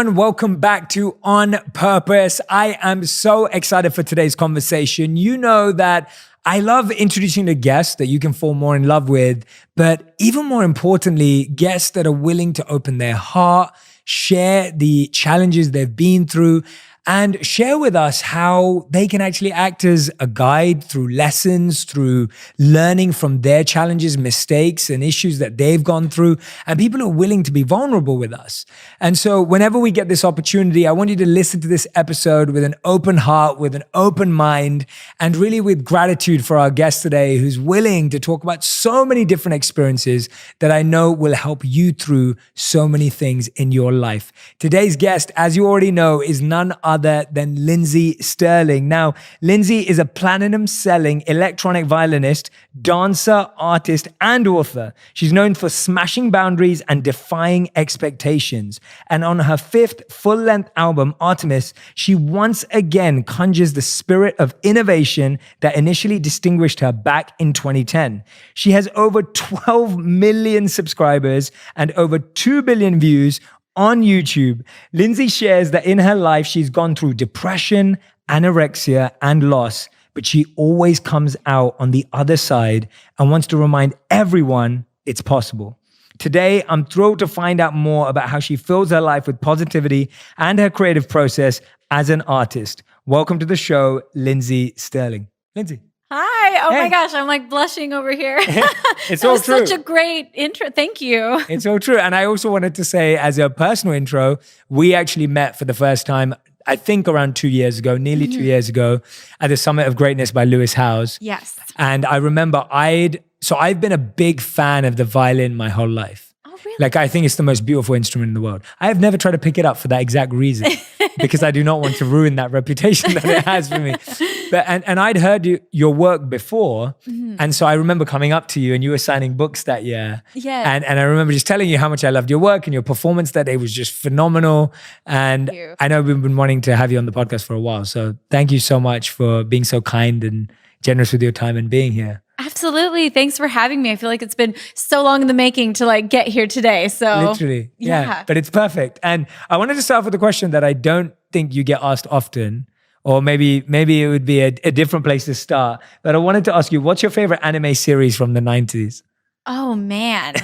everyone. Welcome back to On Purpose. I am so excited for today's conversation. You know that I love introducing the guests that you can fall more in love with, but even more importantly, guests that are willing to open their heart, share the challenges they've been through, and share with us how they can actually act as a guide through lessons, through learning from their challenges, mistakes, and issues that they've gone through, and people who are willing to be vulnerable with us. And so whenever we get this opportunity, I want you to listen to this episode with an open heart, with an open mind, and really with gratitude for our guest today, who's willing to talk about so many different experiences that I know will help you through so many things in your life. Today's guest, as you already know, is none other than Lindsay Sterling. Now, Lindsay is a platinum-selling electronic violinist, dancer, artist, and author. She's known for smashing boundaries and defying expectations. And on her fifth full-length album, Artemis, she once again conjures the spirit of innovation that initially distinguished her back in 2010. She has over 12 million subscribers and over 2 billion views on YouTube. Lindsay shares that in her life, she's gone through depression, anorexia, and loss, but she always comes out on the other side and wants to remind everyone it's possible. Today, I'm thrilled to find out more about how she fills her life with positivity and her creative process as an artist. Welcome to the show, Lindsay Sterling. Lindsay. Hi. Oh my gosh. I'm like blushing over here. It's all true. Such a great intro. Thank you. It's all true. And I also wanted to say, as a personal intro, we actually met for the first time, I think around 2 years ago, nearly 2 years ago, at the Summit of Greatness by Lewis Howes. Yes. And I remember I've been a big fan of the violin my whole life. Oh, really? Like, I think it's the most beautiful instrument in the world. I have never tried to pick it up for that exact reason, because I do not want to ruin that reputation that it has for me. But and I'd heard your work before, and so I remember coming up to you and you were signing books that year. Yeah. And I remember just telling you how much I loved your work, and your performance that day was just phenomenal. And I know we've been wanting to have you on the podcast for a while. So thank you so much for being so kind and generous with your time and being here. Absolutely. Thanks for having me. I feel like it's been so long in the making to like get here today. So literally, yeah. But it's perfect. And I wanted to start off with a question that I don't think you get asked often, or maybe it would be a different place to start. But I wanted to ask you, what's your favorite anime series from the 90s? Oh man.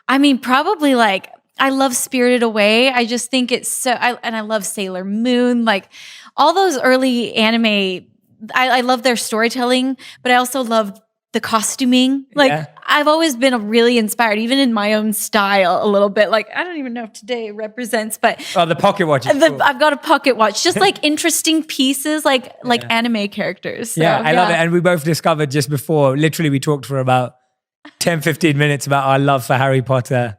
I mean, probably like, I love Spirited Away. I just think it's so, and I love Sailor Moon, like all those early anime. I love their storytelling, but I also love the costuming. Like I've always been really inspired, even in my own style a little bit. Like I don't even know if today represents, but the pocket watch. Cool. I've got a pocket watch, just like interesting pieces, like anime characters. So, I love it. And we both discovered just before, literally we talked for about 10, 15 minutes about our love for Harry Potter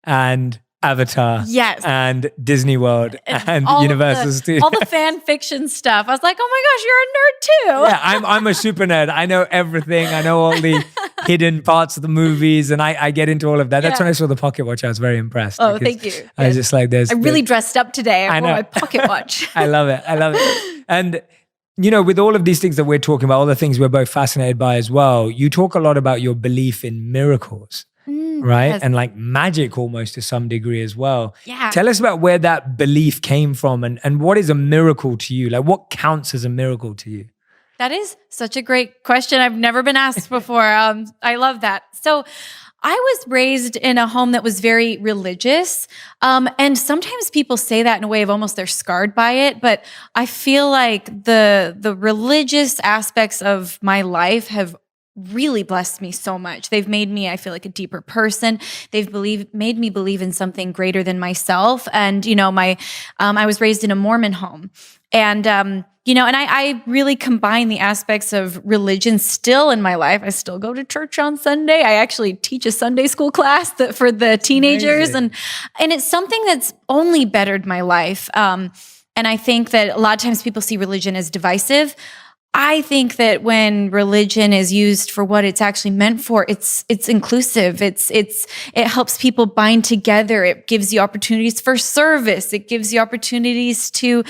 and Avatar, and Disney World, and Universal Studios. All the fan fiction stuff. I was like, oh my gosh, you're a nerd too. Yeah, I'm a super nerd. I know everything. I know all the hidden parts of the movies, and I get into all of that. That's when I saw the pocket watch, I was very impressed. Oh, thank you. I was just like, I really dressed up today. I wore my pocket watch. I love it. And you know, with all of these things that we're talking about, all the things we're both fascinated by as well, you talk a lot about your belief in miracles. Right? Yes. And like magic almost to some degree as well. Yeah. Tell us about where that belief came from and what is a miracle to you? Like what counts as a miracle to you? That is such a great question. I've never been asked before. I love that. So I was raised in a home that was very religious. And sometimes people say that in a way of almost they're scarred by it. But I feel like the religious aspects of my life have really blessed me so much. They've made me, I feel like, a deeper person. They've made me believe in something greater than myself. And, you know, I was raised in a Mormon home. And, you know, and I really combine the aspects of religion still in my life. I still go to church on Sunday. I actually teach a Sunday school class for the teenagers. Amazing. And it's something that's only bettered my life. And I think that a lot of times people see religion as divisive. I think that when religion is used for what it's actually meant for, it's inclusive. It helps people bind together. It gives you opportunities for service. It gives you opportunities to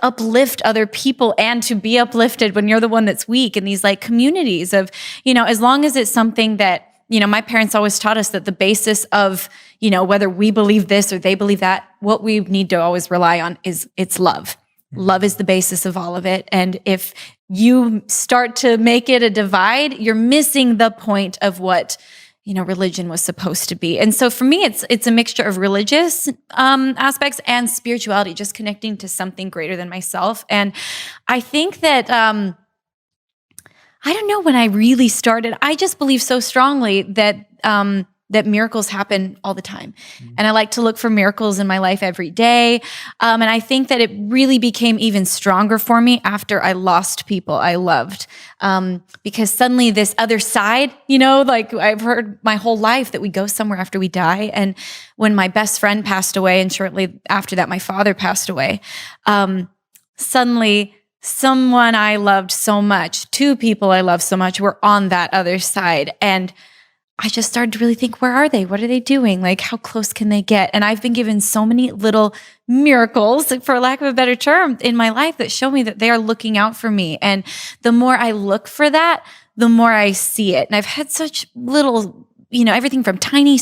uplift other people and to be uplifted when you're the one that's weak in these like communities of, you know, as long as it's something that my parents always taught us that the basis of, whether we believe this or they believe that, what we need to always rely on is it's love. Love is the basis of all of it. And if you start to make it a divide, you're missing the point of what religion was supposed to be. And so for me, it's a mixture of religious aspects and spirituality, just connecting to something greater than myself. And I think that, I don't know when I really started, I just believe so strongly that that miracles happen all the time. And I like to look for miracles in my life every day. And I think that it really became even stronger for me after I lost people I loved. Because suddenly this other side, like I've heard my whole life that we go somewhere after we die. And when my best friend passed away, and shortly after that, my father passed away, suddenly someone I loved so much, two people I loved so much were on that other side. And I just started to really think, where are they? What are they doing? Like, how close can they get? And I've been given so many little miracles, for lack of a better term, in my life that show me that they are looking out for me. And the more I look for that, the more I see it. And I've had such little, everything from tiny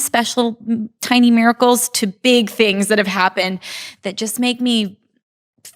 miracles to big things that have happened that just make me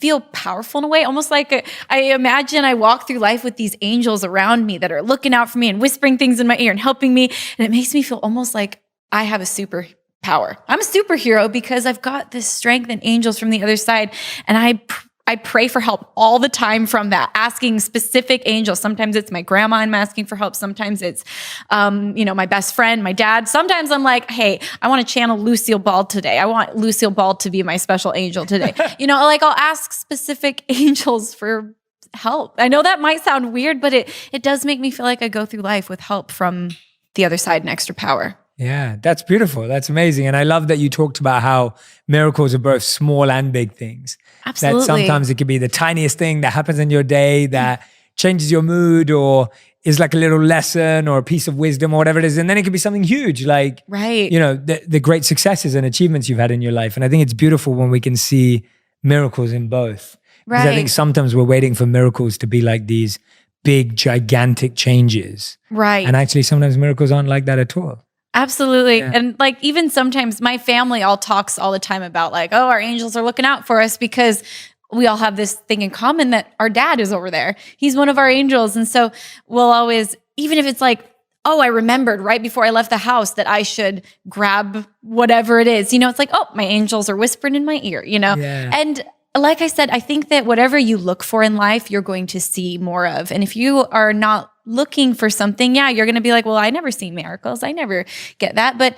feel powerful in a way, almost like I imagine I walk through life with these angels around me that are looking out for me and whispering things in my ear and helping me. And it makes me feel almost like I have a superpower. I'm a superhero because I've got this strength and angels from the other side. And I pray for help all the time from that, asking specific angels. Sometimes it's my grandma I'm asking for help. Sometimes it's, my best friend, my dad. Sometimes I'm like, hey, I want to channel Lucille Ball today. I want Lucille Ball to be my special angel today. Like I'll ask specific angels for help. I know that might sound weird, but it does make me feel like I go through life with help from the other side and extra power. Yeah, that's beautiful. That's amazing. And I love that you talked about how miracles are both small and big things. Absolutely. That sometimes it could be the tiniest thing that happens in your day that changes your mood or is like a little lesson or a piece of wisdom or whatever it is. And then it could be something huge, like, right. The great successes and achievements you've had in your life. And I think it's beautiful when we can see miracles in both. Right. Because I think sometimes we're waiting for miracles to be like these big, gigantic changes. Right. And actually sometimes miracles aren't like that at all. Absolutely. Yeah. And like even sometimes my family all talks all the time about like, oh, our angels are looking out for us because we all have this thing in common that our dad is over there. He's one of our angels. And so we'll always, even if it's like, oh, I remembered right before I left the house that I should grab whatever it is, it's like, oh, my angels are whispering in my ear, Yeah. And like I said, I think that whatever you look for in life, you're going to see more of. And if you are not looking for something, you're going to be like, well, I never see miracles. I never get that. But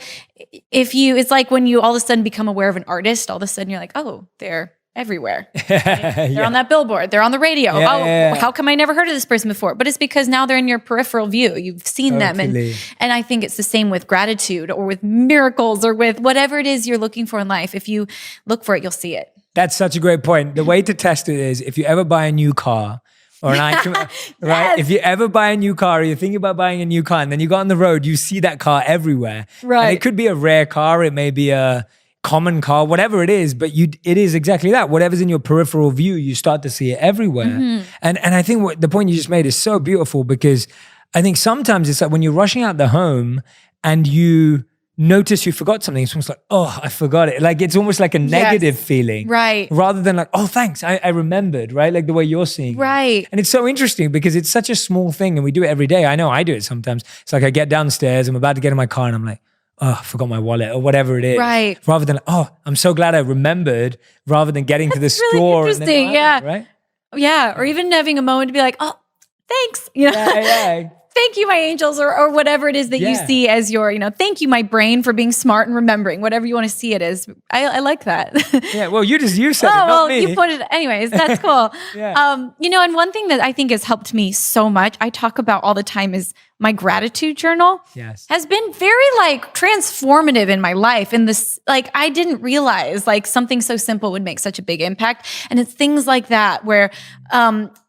it's like when you all of a sudden become aware of an artist, all of a sudden you're like, oh, they're everywhere. They're on that billboard. They're on the radio. How come I never heard of this person before? But it's because now they're in your peripheral view. You've seen them. And I think it's the same with gratitude or with miracles or with whatever it is you're looking for in life. If you look for it, you'll see it. That's such a great point. The way to test it is if you ever buy a new car or an item, right? Yes. If you ever buy a new car or you're thinking about buying a new car and then you go on the road, you see that car everywhere. Right. And it could be a rare car. It may be a common car, whatever it is, but it is exactly that. Whatever's in your peripheral view, you start to see it everywhere. Mm-hmm. And I think the point you just made is so beautiful because I think sometimes it's like when you're rushing out the home and you notice you forgot something, it's almost like, oh, I forgot it. Like it's almost like a negative feeling. Right. Rather than like, oh, thanks, I remembered, right? Like the way you're seeing it. Right. And it's so interesting because it's such a small thing and we do it every day. I know I do it sometimes. It's like I get downstairs, I'm about to get in my car and I'm like, oh, I forgot my wallet or whatever it is. Right. Rather than, oh, I'm so glad I remembered rather than getting to the store. Really interesting, and then, right? Yeah. Or even having a moment to be like, oh, thanks. Yeah. Thank you, my angels, or whatever it is that you see as your, thank you, my brain, for being smart and remembering, whatever you want to see it as. I like that. Yeah, well, you said it, not me. You put it, anyways, that's cool. Yeah. And one thing that I think has helped me so much, I talk about all the time, is my gratitude journal. Yes. Has been very transformative in my life. And this, I didn't realize something so simple would make such a big impact. And it's things like that where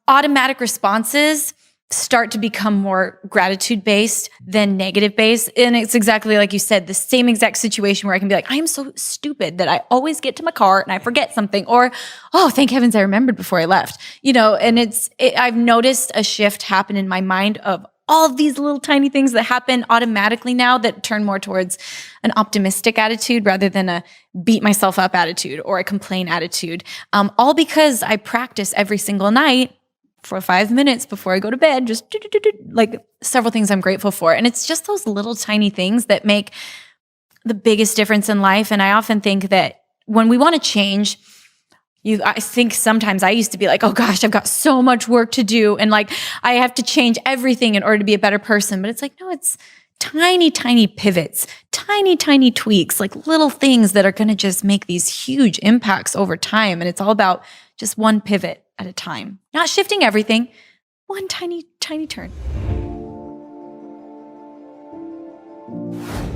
automatic responses start to become more gratitude-based than negative-based. And it's exactly like you said, the same exact situation where I can be like, I am so stupid that I always get to my car and I forget something. Or, oh, thank heavens I remembered before I left. And I've noticed a shift happen in my mind of all of these little tiny things that happen automatically now that turn more towards an optimistic attitude rather than a beat myself up attitude or a complain attitude. All because I practice every single night for 5 minutes before I go to bed, just like several things I'm grateful for. And it's just those little tiny things that make the biggest difference in life. And I often think that when we want to change, I think sometimes I used to be like, oh gosh, I've got so much work to do. And like, I have to change everything in order to be a better person. But it's like, no, it's tiny, tiny pivots, tiny, tiny tweaks, like little things that are going to just make these huge impacts over time. And it's all about just one pivot at a time, not shifting everything, one tiny, tiny turn.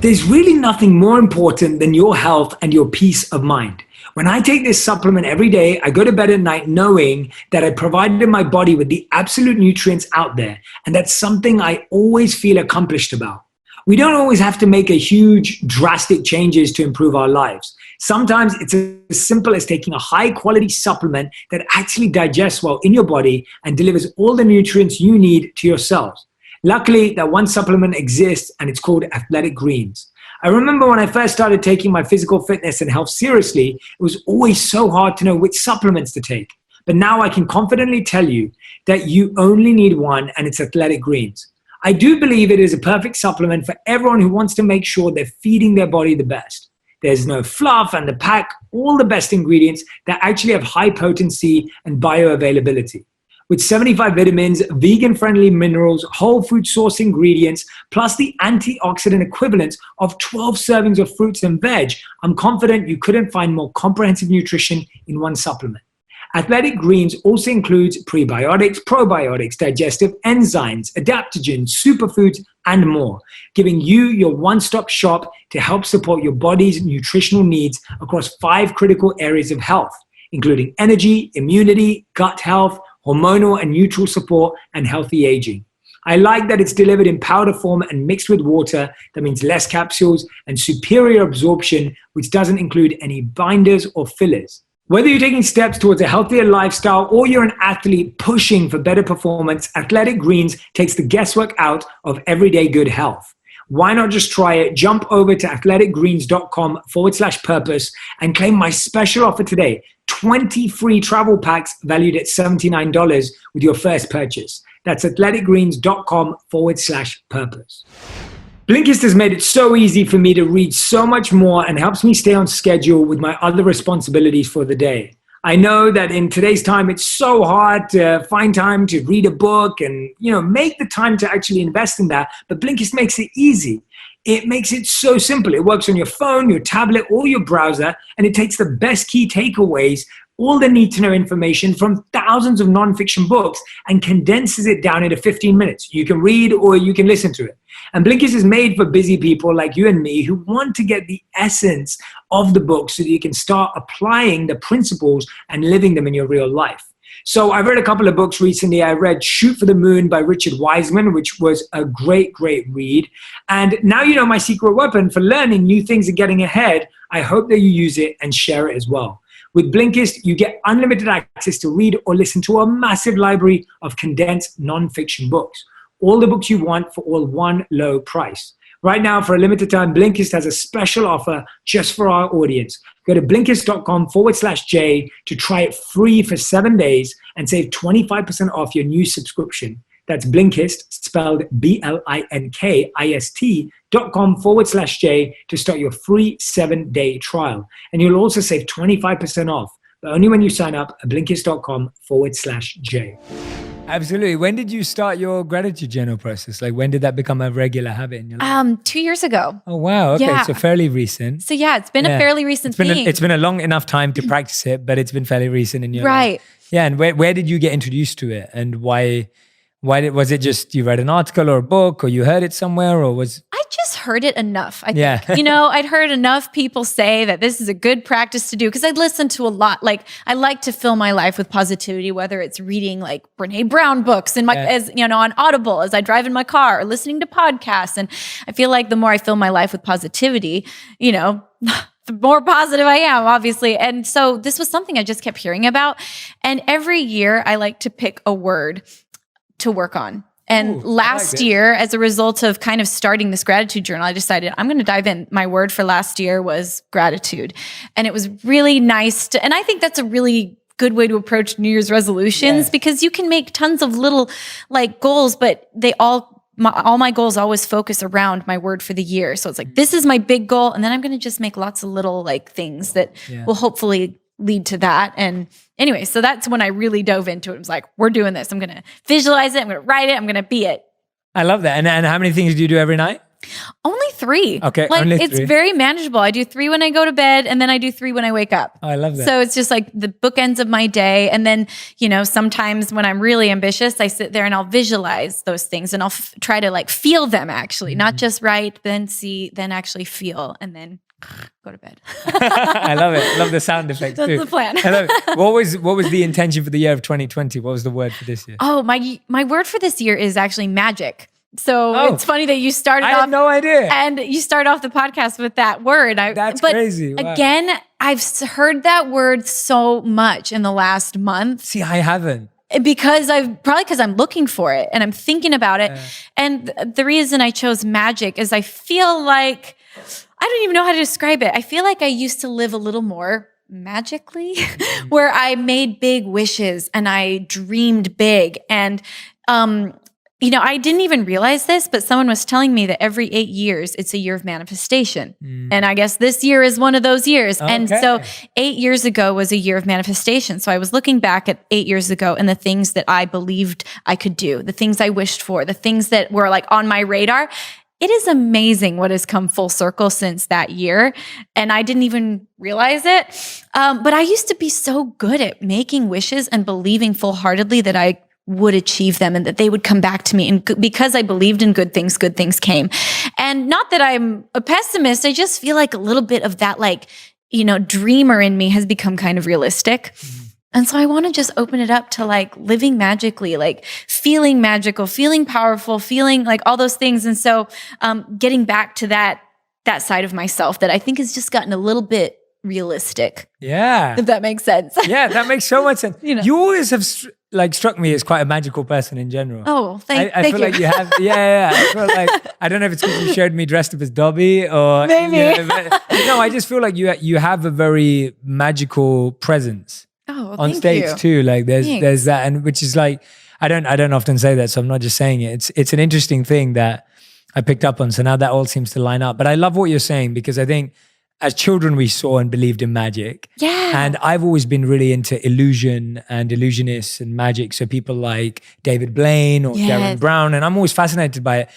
There's really nothing more important than your health and your peace of mind. When I take this supplement every day, I go to bed at night knowing that I provided my body with the absolute nutrients out there. And that's something I always feel accomplished about. We don't always have to make a huge, drastic changes to improve our lives. Sometimes it's as simple as taking a high quality supplement that actually digests well in your body and delivers all the nutrients you need to your cells. Luckily, that one supplement exists and it's called Athletic Greens. I remember when I first started taking my physical fitness and health seriously, it was always so hard to know which supplements to take. But now I can confidently tell you that you only need one, and it's Athletic Greens. I do believe it is a perfect supplement for everyone who wants to make sure they're feeding their body the best. There's no fluff and the pack, all the best ingredients that actually have high potency and bioavailability. With 75 vitamins, vegan-friendly minerals, whole food source ingredients, plus the antioxidant equivalents of 12 servings of fruits and veg, I'm confident you couldn't find more comprehensive nutrition in one supplement. Athletic Greens also includes prebiotics, probiotics, digestive enzymes, adaptogens, superfoods, and more, giving you your one-stop shop to help support your body's nutritional needs across 5 critical areas of health, including energy, immunity, gut health, hormonal and neutral support, and healthy aging. I like that it's delivered in powder form and mixed with water. That means less capsules and superior absorption, which doesn't include any binders or fillers. Whether you're taking steps towards a healthier lifestyle or you're an athlete pushing for better performance, Athletic Greens takes the guesswork out of everyday good health. Why not just try it? Jump over to athleticgreens.com/purpose and claim my special offer today. 20 free travel packs valued at $79 with your first purchase. That's athleticgreens.com/purpose. Blinkist has made it so easy for me to read so much more and helps me stay on schedule with my other responsibilities for the day. I know that in today's time, it's so hard to find time to read a book and, make the time to actually invest in that. But Blinkist makes it easy. It makes it so simple. It works on your phone, your tablet, or your browser, and it takes the best key takeaways, all the need-to-know information from thousands of nonfiction books, and condenses it down into 15 minutes. You can read or you can listen to it. And Blinkist is made for busy people like you and me who want to get the essence of the book so that you can start applying the principles and living them in your real life. So I've read a couple of books recently. I read Shoot for the Moon by Richard Wiseman, which was a great, great read. And now you know my secret weapon for learning new things and getting ahead. I hope that you use it and share it as well. With Blinkist, you get unlimited access to read or listen to a massive library of condensed nonfiction books. All the books you want for all one low price. Right now, for a limited time, Blinkist has a special offer just for our audience. Go to Blinkist.com/J to try it free for 7 days and save 25% off your new subscription. That's Blinkist, spelled BLINKIST.com/J to start your free 7-day trial. And you'll also save 25% off, but only when you sign up at Blinkist.com/J. Absolutely. When did you start your gratitude journal process? Like, when did that become a regular habit in your life? 2 years ago. Oh, wow. Okay. Yeah. So fairly recent. So yeah, it's been a fairly recent thing. It's been a long enough time to practice it, but it's been fairly recent in your life. Yeah. And where did you get introduced to it? And why was it just you read an article or a book or you heard it somewhere or was... I just heard it enough, I think. I'd heard enough people say that this is a good practice to do because I'd listened to a lot. Like, I like to fill my life with positivity, whether it's reading like Brene Brown books and on Audible as I drive in my car or listening to podcasts. And I feel like the more I fill my life with positivity, the more positive I am, obviously. And so this was something I just kept hearing about. And every year I like to pick a word to work on. And Ooh, I like last this. year, as a result of kind of starting this gratitude journal, I decided I'm going to dive in. My word for last year was gratitude. And it was really nice and I think that's a really good way to approach New Year's resolutions because you can make tons of little like goals, but they all my goals always focus around my word for the year. So it's like, this is my big goal. And then I'm going to just make lots of little like things that will hopefully lead to that. And anyway, so that's when I really dove into it. I was like, we're doing this. I'm going to visualize it. I'm going to write it. I'm going to be it. I love that. And how many things do you do every night? Only 3. Okay, like only it's 3. very manageable. I do 3 when I go to bed, and then I do 3 when I wake up. Oh, I love that. So it's just like the bookends of my day. And then, sometimes when I'm really ambitious, I sit there and I'll visualize those things, and I'll try to like feel them actually, not just write, then see, then actually feel, and then go to bed. I love it. I love the sound effects That's too. the plan. I love it. What was the intention for the year of 2020? What was the word for this year? Oh, my word for this year is actually magic. So it's funny that you started I off. had no idea. And you start off the podcast with that word. That's but crazy. Wow. Again, I've heard that word so much in the last month. See, I haven't. Because I'm looking for it and I'm thinking about it. And the reason I chose magic is I feel like, I don't even know how to describe it. I feel like I used to live a little more magically where I made big wishes and I dreamed big. And, I didn't even realize this, but someone was telling me that every 8 years, it's a year of manifestation. And I guess this year is one of those years. Okay. And so 8 years ago was a year of manifestation. So I was looking back at 8 years ago and the things that I believed I could do, the things I wished for, the things that were like on my radar. It is amazing what has come full circle since that year. And I didn't even realize it. But I used to be so good at making wishes and believing full-heartedly that I would achieve them and that they would come back to me. And because I believed in good things came. And not that I'm a pessimist, I just feel like a little bit of that dreamer in me has become kind of realistic. And so I want to just open it up to like living magically, like feeling magical, feeling powerful, feeling like all those things. And so getting back to that side of myself that I think has just gotten a little bit realistic. Yeah. If that makes sense. Yeah, that makes so much sense. You always have struck me as quite a magical person in general. Oh, thank I feel you. like you have, I feel like, I don't know if it's because you showed me dressed up as Dobby or Maybe. No, I just feel like you have a very magical presence on thank stage you. too. Like there's Thanks. that, and which is like, I don't often say that, so I'm not just saying it. It's an interesting thing that I picked up on. So now that all seems to line up. But I love what you're saying because I think as children, we saw and believed in magic. Yeah. And I've always been really into illusion and illusionists and magic. So people like David Blaine or Darren Brown, and I'm always fascinated by it.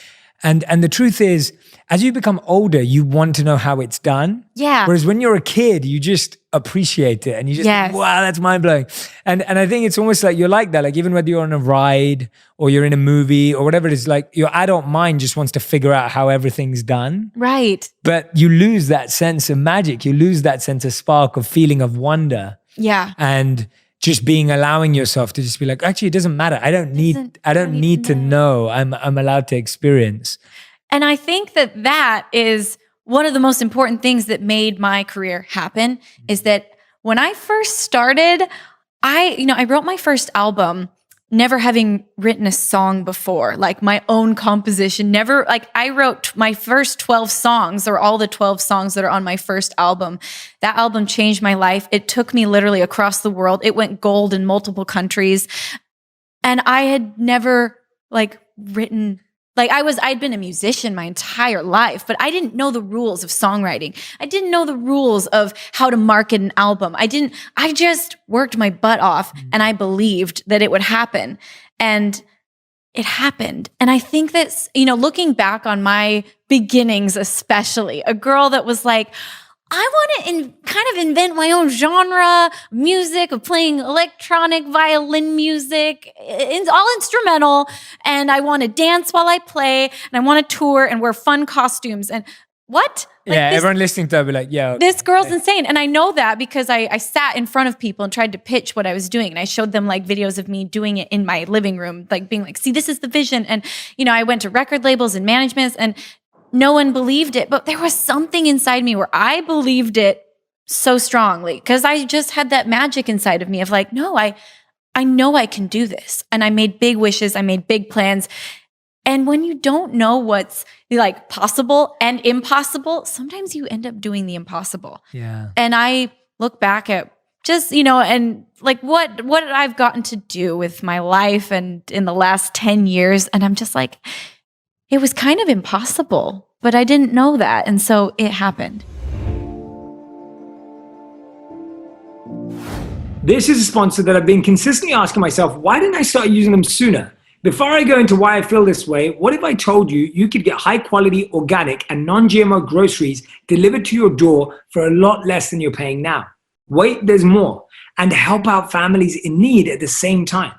And the truth is, as you become older, you want to know how it's done. Yeah. Whereas when you're a kid, you just appreciate it and you just think, wow, that's mind blowing. And I think it's almost like you're like that. Like even whether you're on a ride or you're in a movie or whatever it is, like your adult mind just wants to figure out how everything's done. Right. But you lose that sense of magic. You lose that sense of spark of feeling of wonder. Yeah. And just allowing yourself to just be like, actually, it doesn't matter. I don't need to know. I'm allowed to experience. And I think that is one of the most important things that made my career happen is that when I first started, I wrote my first album never having written a song before, like my own composition, never, like I wrote my first 12 songs or all the 12 songs that are on my first album. That album changed my life. It took me literally across the world. It went gold in multiple countries. And I had never written, I'd been a musician my entire life, but I didn't know the rules of songwriting. I didn't know the rules of how to market an album. I just worked my butt off and I believed that it would happen. And it happened. And I think that's, looking back on my beginnings, especially a girl that was like, I want to kind of invent my own genre of music, of playing electronic violin music. It's all instrumental. And I want to dance while I play. And I want to tour and wear fun costumes. And what? Everyone listening to her be like, this girl's insane. And I know that because I sat in front of people and tried to pitch what I was doing. And I showed them videos of me doing it in my living room, being like, see, this is the vision. And, I went to record labels and managements and no one believed it, but there was something inside me where I believed it so strongly because I just had that magic inside of me of no, I I know I can do this. And I made big wishes. I made big plans. And when you don't know what's like possible and impossible, sometimes you end up doing the impossible. Yeah. And I look back at just, and like what I've gotten to do with my life and in the last 10 years. And I'm just like, it was kind of impossible, but I didn't know that. And so it happened. This is a sponsor that I've been consistently asking myself, why didn't I start using them sooner? Before I go into why I feel this way, what if I told you you could get high quality, organic, and non-GMO groceries delivered to your door for a lot less than you're paying now? Wait, there's more. And help out families in need at the same time.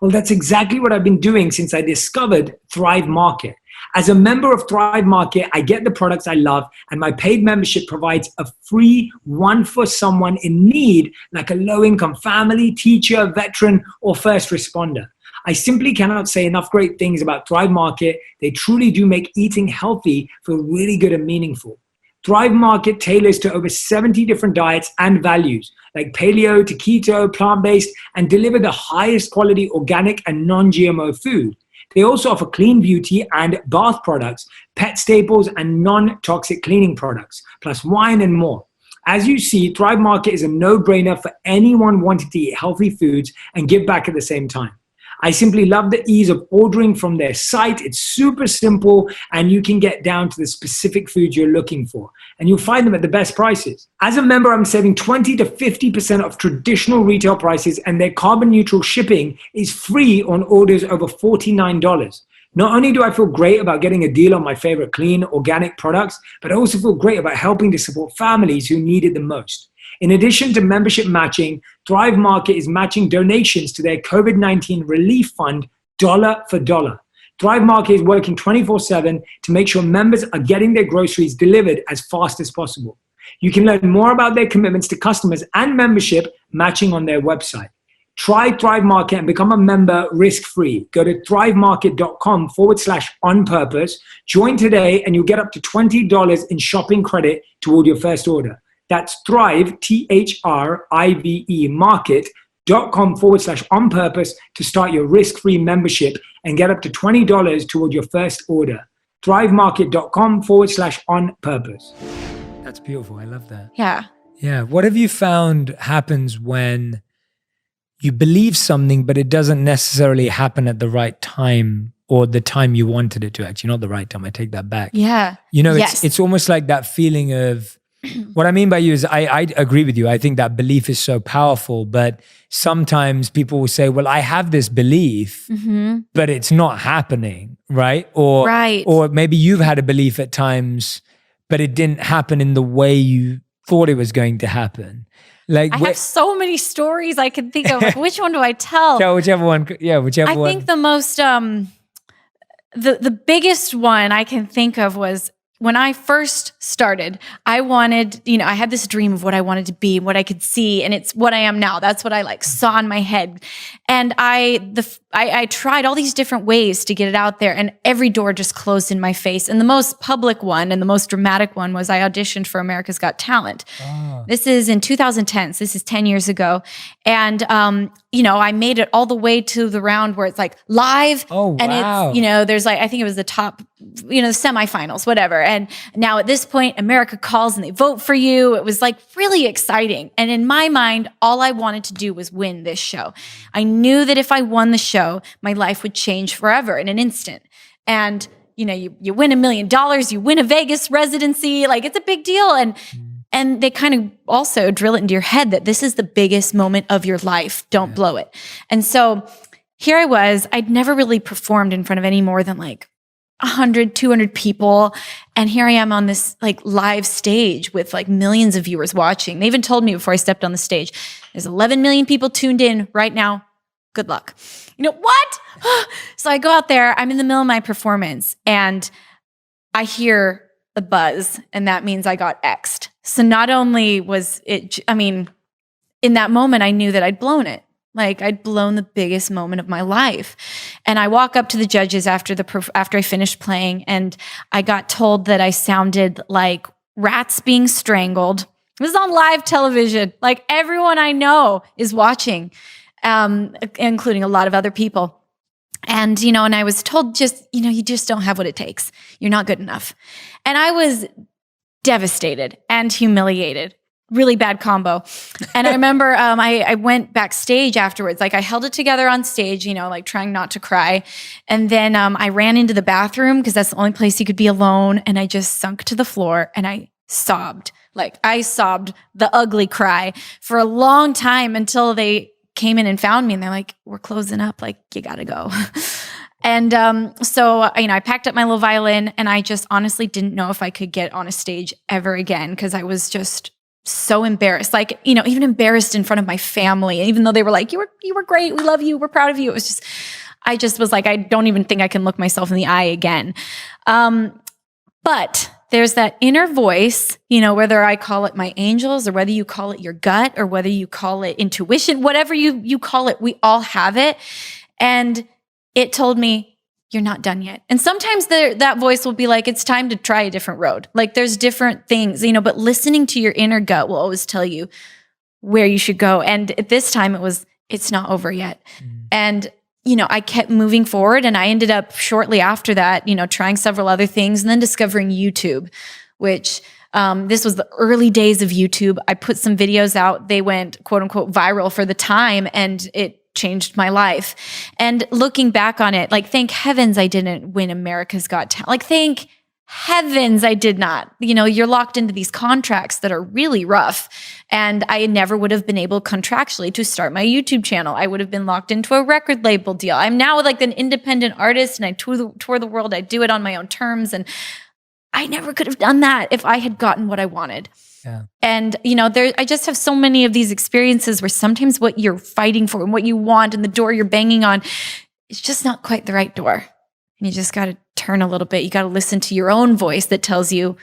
Well, that's exactly what I've been doing since I discovered Thrive Market. As a member of Thrive Market, I get the products I love, and my paid membership provides a free one for someone in need, like a low-income family, teacher, veteran, or first responder. I simply cannot say enough great things about Thrive Market. They truly do make eating healthy feel really good and meaningful. Thrive Market tailors to over 70 different diets and values, like paleo to keto, plant-based, and deliver the highest quality organic and non-GMO food. They also offer clean beauty and bath products, pet staples, and non-toxic cleaning products, plus wine and more. As you see, Thrive Market is a no-brainer for anyone wanting to eat healthy foods and give back at the same time. I simply love the ease of ordering from their site. It's super simple, and you can get down to the specific foods you're looking for, and you'll find them at the best prices. As a member, I'm saving 20 to 50% of traditional retail prices, and their carbon neutral shipping is free on orders over $49. Not only do I feel great about getting a deal on my favorite clean, organic products, but I also feel great about helping to support families who need it the most. In addition to membership matching, Thrive Market is matching donations to their COVID-19 relief fund dollar for dollar. Thrive Market is working 24/7 to make sure members are getting their groceries delivered as fast as possible. You can learn more about their commitments to customers and membership matching on their website. Try Thrive Market and become a member risk-free. Go to thrivemarket.com/onpurpose. Join today and you'll get up to $20 in shopping credit toward your first order. That's Thrive, THRIVE, market.com/onpurpose to start your risk-free membership and get up to $20 toward your first order. Thrivemarket.com/onpurpose. That's beautiful. I love that. Yeah. Yeah. What have you found happens when you believe something, but it doesn't necessarily happen at the right time or the time you wanted it to? Actually, not the right time. I take that back. Yeah. It's almost like that feeling of, what I mean by you is I agree with you. I think that belief is so powerful, but sometimes people will say, well, I have this belief, but it's not happening, right? Or maybe you've had a belief at times, but it didn't happen in the way you thought it was going to happen. Like I have so many stories I can think of. Like, which one do I tell? Whichever one. Yeah, whichever one. I think the most, the biggest one I can think of was when I first started, I wanted, I had this dream of what I wanted to be and what I could see, and it's what I am now. That's what I saw in my head. And I tried all these different ways to get it out there, and every door just closed in my face. And the most public one and the most dramatic one was I auditioned for America's Got Talent. Oh. This is in 2010. So this is 10 years ago. And, I made it all the way to the round where it's live. Oh, wow. And it's, there's I think it was the top, the semifinals, whatever. And now at this point, America calls and they vote for you. It was really exciting. And in my mind, all I wanted to do was win this show. I knew that if I won the show, my life would change forever in an instant. And, you win $1 million, you win a Vegas residency, it's a big deal. And they kind of also drill it into your head that this is the biggest moment of your life. Don't blow it. And so here I was, I'd never really performed in front of any more than 100, 200 people. And here I am on this live stage with millions of viewers watching. They even told me before I stepped on the stage, there's 11 million people tuned in right now. Good luck. What? So I go out there, I'm in the middle of my performance and I hear a buzz, and that means I got X'd. So not only was it, in that moment, I knew that I'd blown it. I'd blown the biggest moment of my life. And I walk up to the judges after I finished playing, and I got told that I sounded like rats being strangled. It was on live television. Everyone I know is watching. including a lot of other people. And, and I was told you just don't have what it takes. You're not good enough. And I was devastated and humiliated. Really bad combo. And I remember I went backstage afterwards. Like I held it together on stage, like trying not to cry. And then I ran into the bathroom because that's the only place you could be alone. And I just sunk to the floor and I sobbed. Like I sobbed the ugly cry for a long time until they came in and found me. And they're like, we're closing up. Like, you got to go. And so, I packed up my little violin and I just honestly didn't know if I could get on a stage ever again because I was just so embarrassed, like, even embarrassed in front of my family, even though they were like, you were great. We love you. We're proud of you. It was just, I just was like, I don't even think I can look myself in the eye again. But there's that inner voice, whether I call it my angels or whether you call it your gut or whether you call it intuition, whatever you call it, we all have it. And it told me, you're not done yet. And sometimes that voice will be like, it's time to try a different road. Like there's different things, but listening to your inner gut will always tell you where you should go. And at this time it's not over yet. And, I kept moving forward and I ended up shortly after that, trying several other things and then discovering YouTube, which this was the early days of YouTube. I put some videos out. They went quote unquote viral for the time and it changed my life. And looking back on it, like, thank heavens I didn't win America's Got Talent. Like, thank heavens I did not. You're locked into these contracts that are really rough. And I never would have been able contractually to start my YouTube channel. I would have been locked into a record label deal. I'm now like an independent artist and I tour the world. I do it on my own terms. And I never could have done that if I had gotten what I wanted. Yeah. And, I just have so many of these experiences where sometimes what you're fighting for and what you want and the door you're banging on, it's just not quite the right door. And you just got to turn a little bit. You got to listen to your own voice that tells you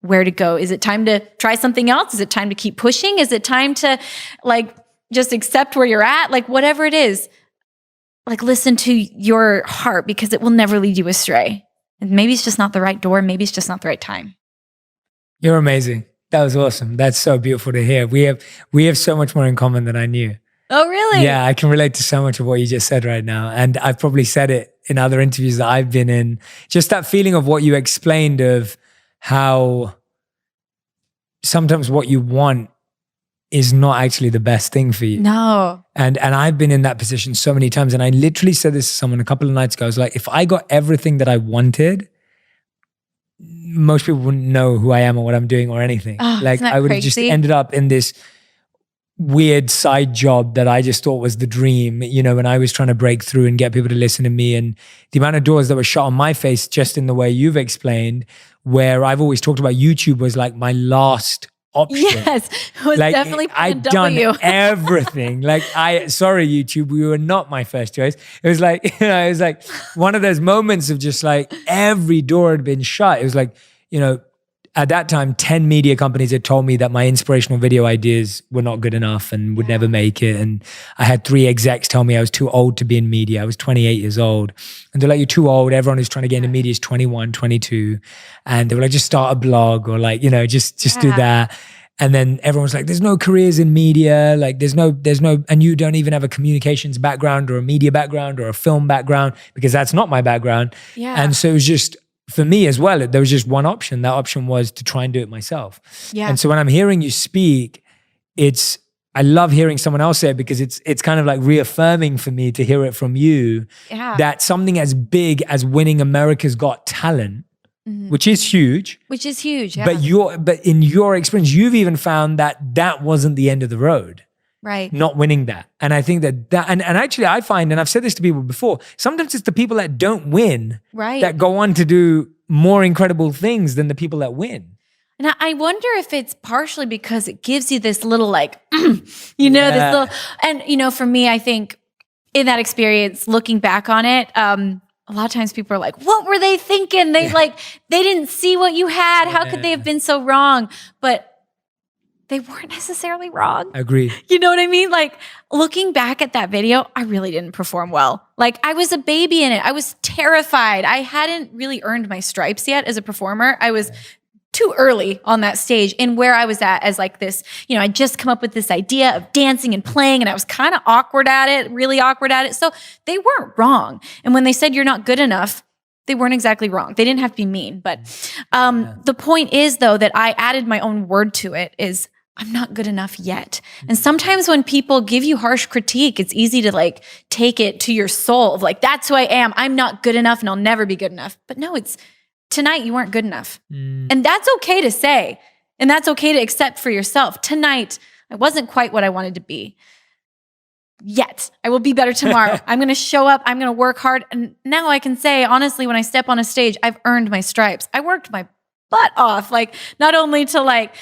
where to go. Is it time to try something else? Is it time to keep pushing? Is it time to just accept where you're at? Like whatever it is, listen to your heart because it will never lead you astray. And maybe it's just not the right door. Maybe it's just not the right time. You're amazing. That was awesome. That's so beautiful to hear. We have so much more in common than I knew. Oh, really? Yeah, I can relate to so much of what you just said right now. And I've probably said it in other interviews that I've been in. Just that feeling of what you explained of how sometimes what you want is not actually the best thing for you. No. And I've been in that position so many times. And I literally said this to someone a couple of nights ago. I was like, if I got everything that I wanted, most people wouldn't know who I am or what I'm doing or anything. Oh, like I would have just ended up in this weird side job that I just thought was the dream, when I was trying to break through and get people to listen to me. And the amount of doors that were shut on my face just in the way you've explained, where I've always talked about YouTube was like my last option. Yes, it was definitely I'd done everything. Sorry, YouTube, we were not my first choice. It was like, it was like one of those moments of just like every door had been shut. It was like, at that time, 10 media companies had told me that my inspirational video ideas were not good enough and would never make it. And I had 3 execs tell me I was too old to be in media. I was 28 years old. And they're like, you're too old. Everyone who's trying to get into media is 21, 22. And they were like, just start a blog or just do that. And then everyone's like, there's no careers in media. Like there's no, and you don't even have a communications background or a media background or a film background because that's not my background. Yeah. And so it was just, for me as well, there was just one option. That option was to try and do it myself. Yeah. And so when I'm hearing you speak, I love hearing someone else say it because it's kind of like reaffirming for me to hear it from you that something as big as winning America's Got Talent, which is huge. Yeah. But in your experience, you've even found that wasn't the end of the road. Right. Not winning that. And I think that and actually I find, and I've said this to people before, sometimes it's the people that don't win that go on to do more incredible things than the people that win. And I wonder if it's partially because it gives you this little this little, and for me, I think in that experience, looking back on it, a lot of times people are like, what were they thinking? They they didn't see what you had. How could they have been so wrong? But they weren't necessarily wrong. Agreed. You know what I mean? Like looking back at that video, I really didn't perform well. Like I was a baby in it. I was terrified. I hadn't really earned my stripes yet as a performer. I was too early on that stage in where I was at as like this, I just come up with this idea of dancing and playing, and I was kind of awkward at it, really awkward at it. So they weren't wrong. And when they said you're not good enough, they weren't exactly wrong. They didn't have to be mean. But the point is, though, that I added my own word to it is I'm not good enough yet. And sometimes when people give you harsh critique, it's easy to like take it to your soul of like, that's who I am. I'm not good enough and I'll never be good enough. But no, it's tonight you weren't good enough. And that's okay to say. And that's okay to accept for yourself. Tonight, I wasn't quite what I wanted to be. Yet. I will be better tomorrow. I'm going to show up. I'm going to work hard. And now I can say, honestly, when I step on a stage, I've earned my stripes. I worked my butt off, like not only to like,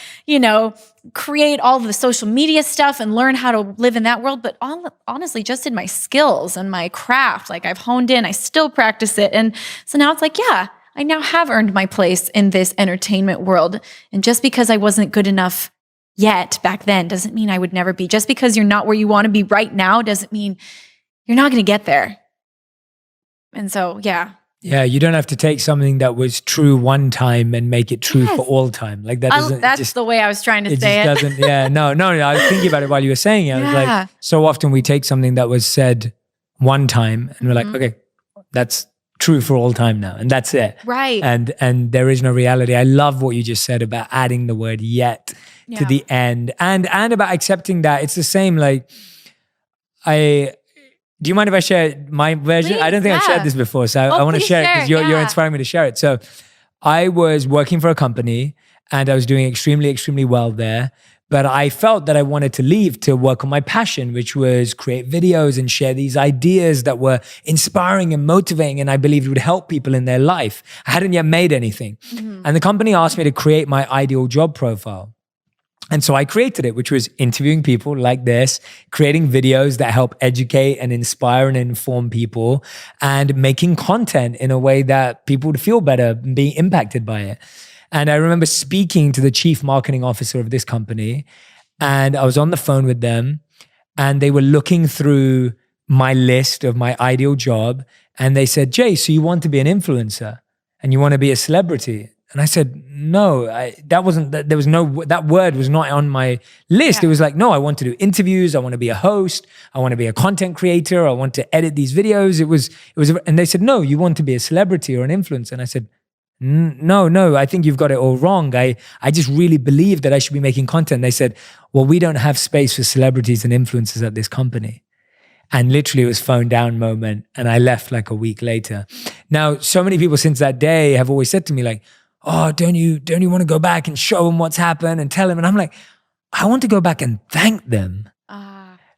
create all the social media stuff and learn how to live in that world, but honestly, just in my skills and my craft, like I've honed in, I still practice it. And so now it's like, yeah, I now have earned my place in this entertainment world. And just because I wasn't good enough yet back then doesn't mean I would never be. Just because you're not where you want to be right now doesn't mean you're not going to get there. And so, yeah. Yeah, you don't have to take something that was true one time and make it true for all time. Like that doesn't. That's the way I was trying to say it. Doesn't. Yeah, no. I was thinking about it while you were saying it. I was like, so often we take something that was said one time and we're like, okay, that's true for all time now, and that's it. Right. And there is no reality. I love what you just said about adding the word "yet" to the end, and about accepting that it's the same. Like, do you mind if I share my version? Please, I don't think I've shared this before, so I want to share it because you're inspiring me to share it. So I was working for a company and I was doing extremely, extremely well there. But I felt that I wanted to leave to work on my passion, which was create videos and share these ideas that were inspiring and motivating, and I believed would help people in their life. I hadn't yet made anything. And the company asked me to create my ideal job profile. And so I created it, which was interviewing people like this, creating videos that help educate and inspire and inform people, and making content in a way that people would feel better and being impacted by it. And I remember speaking to the chief marketing officer of this company, and I was on the phone with them, and they were looking through my list of my ideal job, and they said, "Jay, so you want to be an influencer and you want to be a celebrity?" And I said, no, that word was not on my list. It was like, no, I want to do interviews. I want to be a host. I want to be a content creator. I want to edit these videos. It was, and they said, no, you want to be a celebrity or an influencer. And I said, no, I think you've got it all wrong. I just really believe that I should be making content. And they said, well, we don't have space for celebrities and influencers at this company. And literally it was phone down moment. And I left like a week later. Now, so many people since that day have always said to me like, oh, don't you want to go back and show them what's happened and tell them? And I'm like, I want to go back and thank them.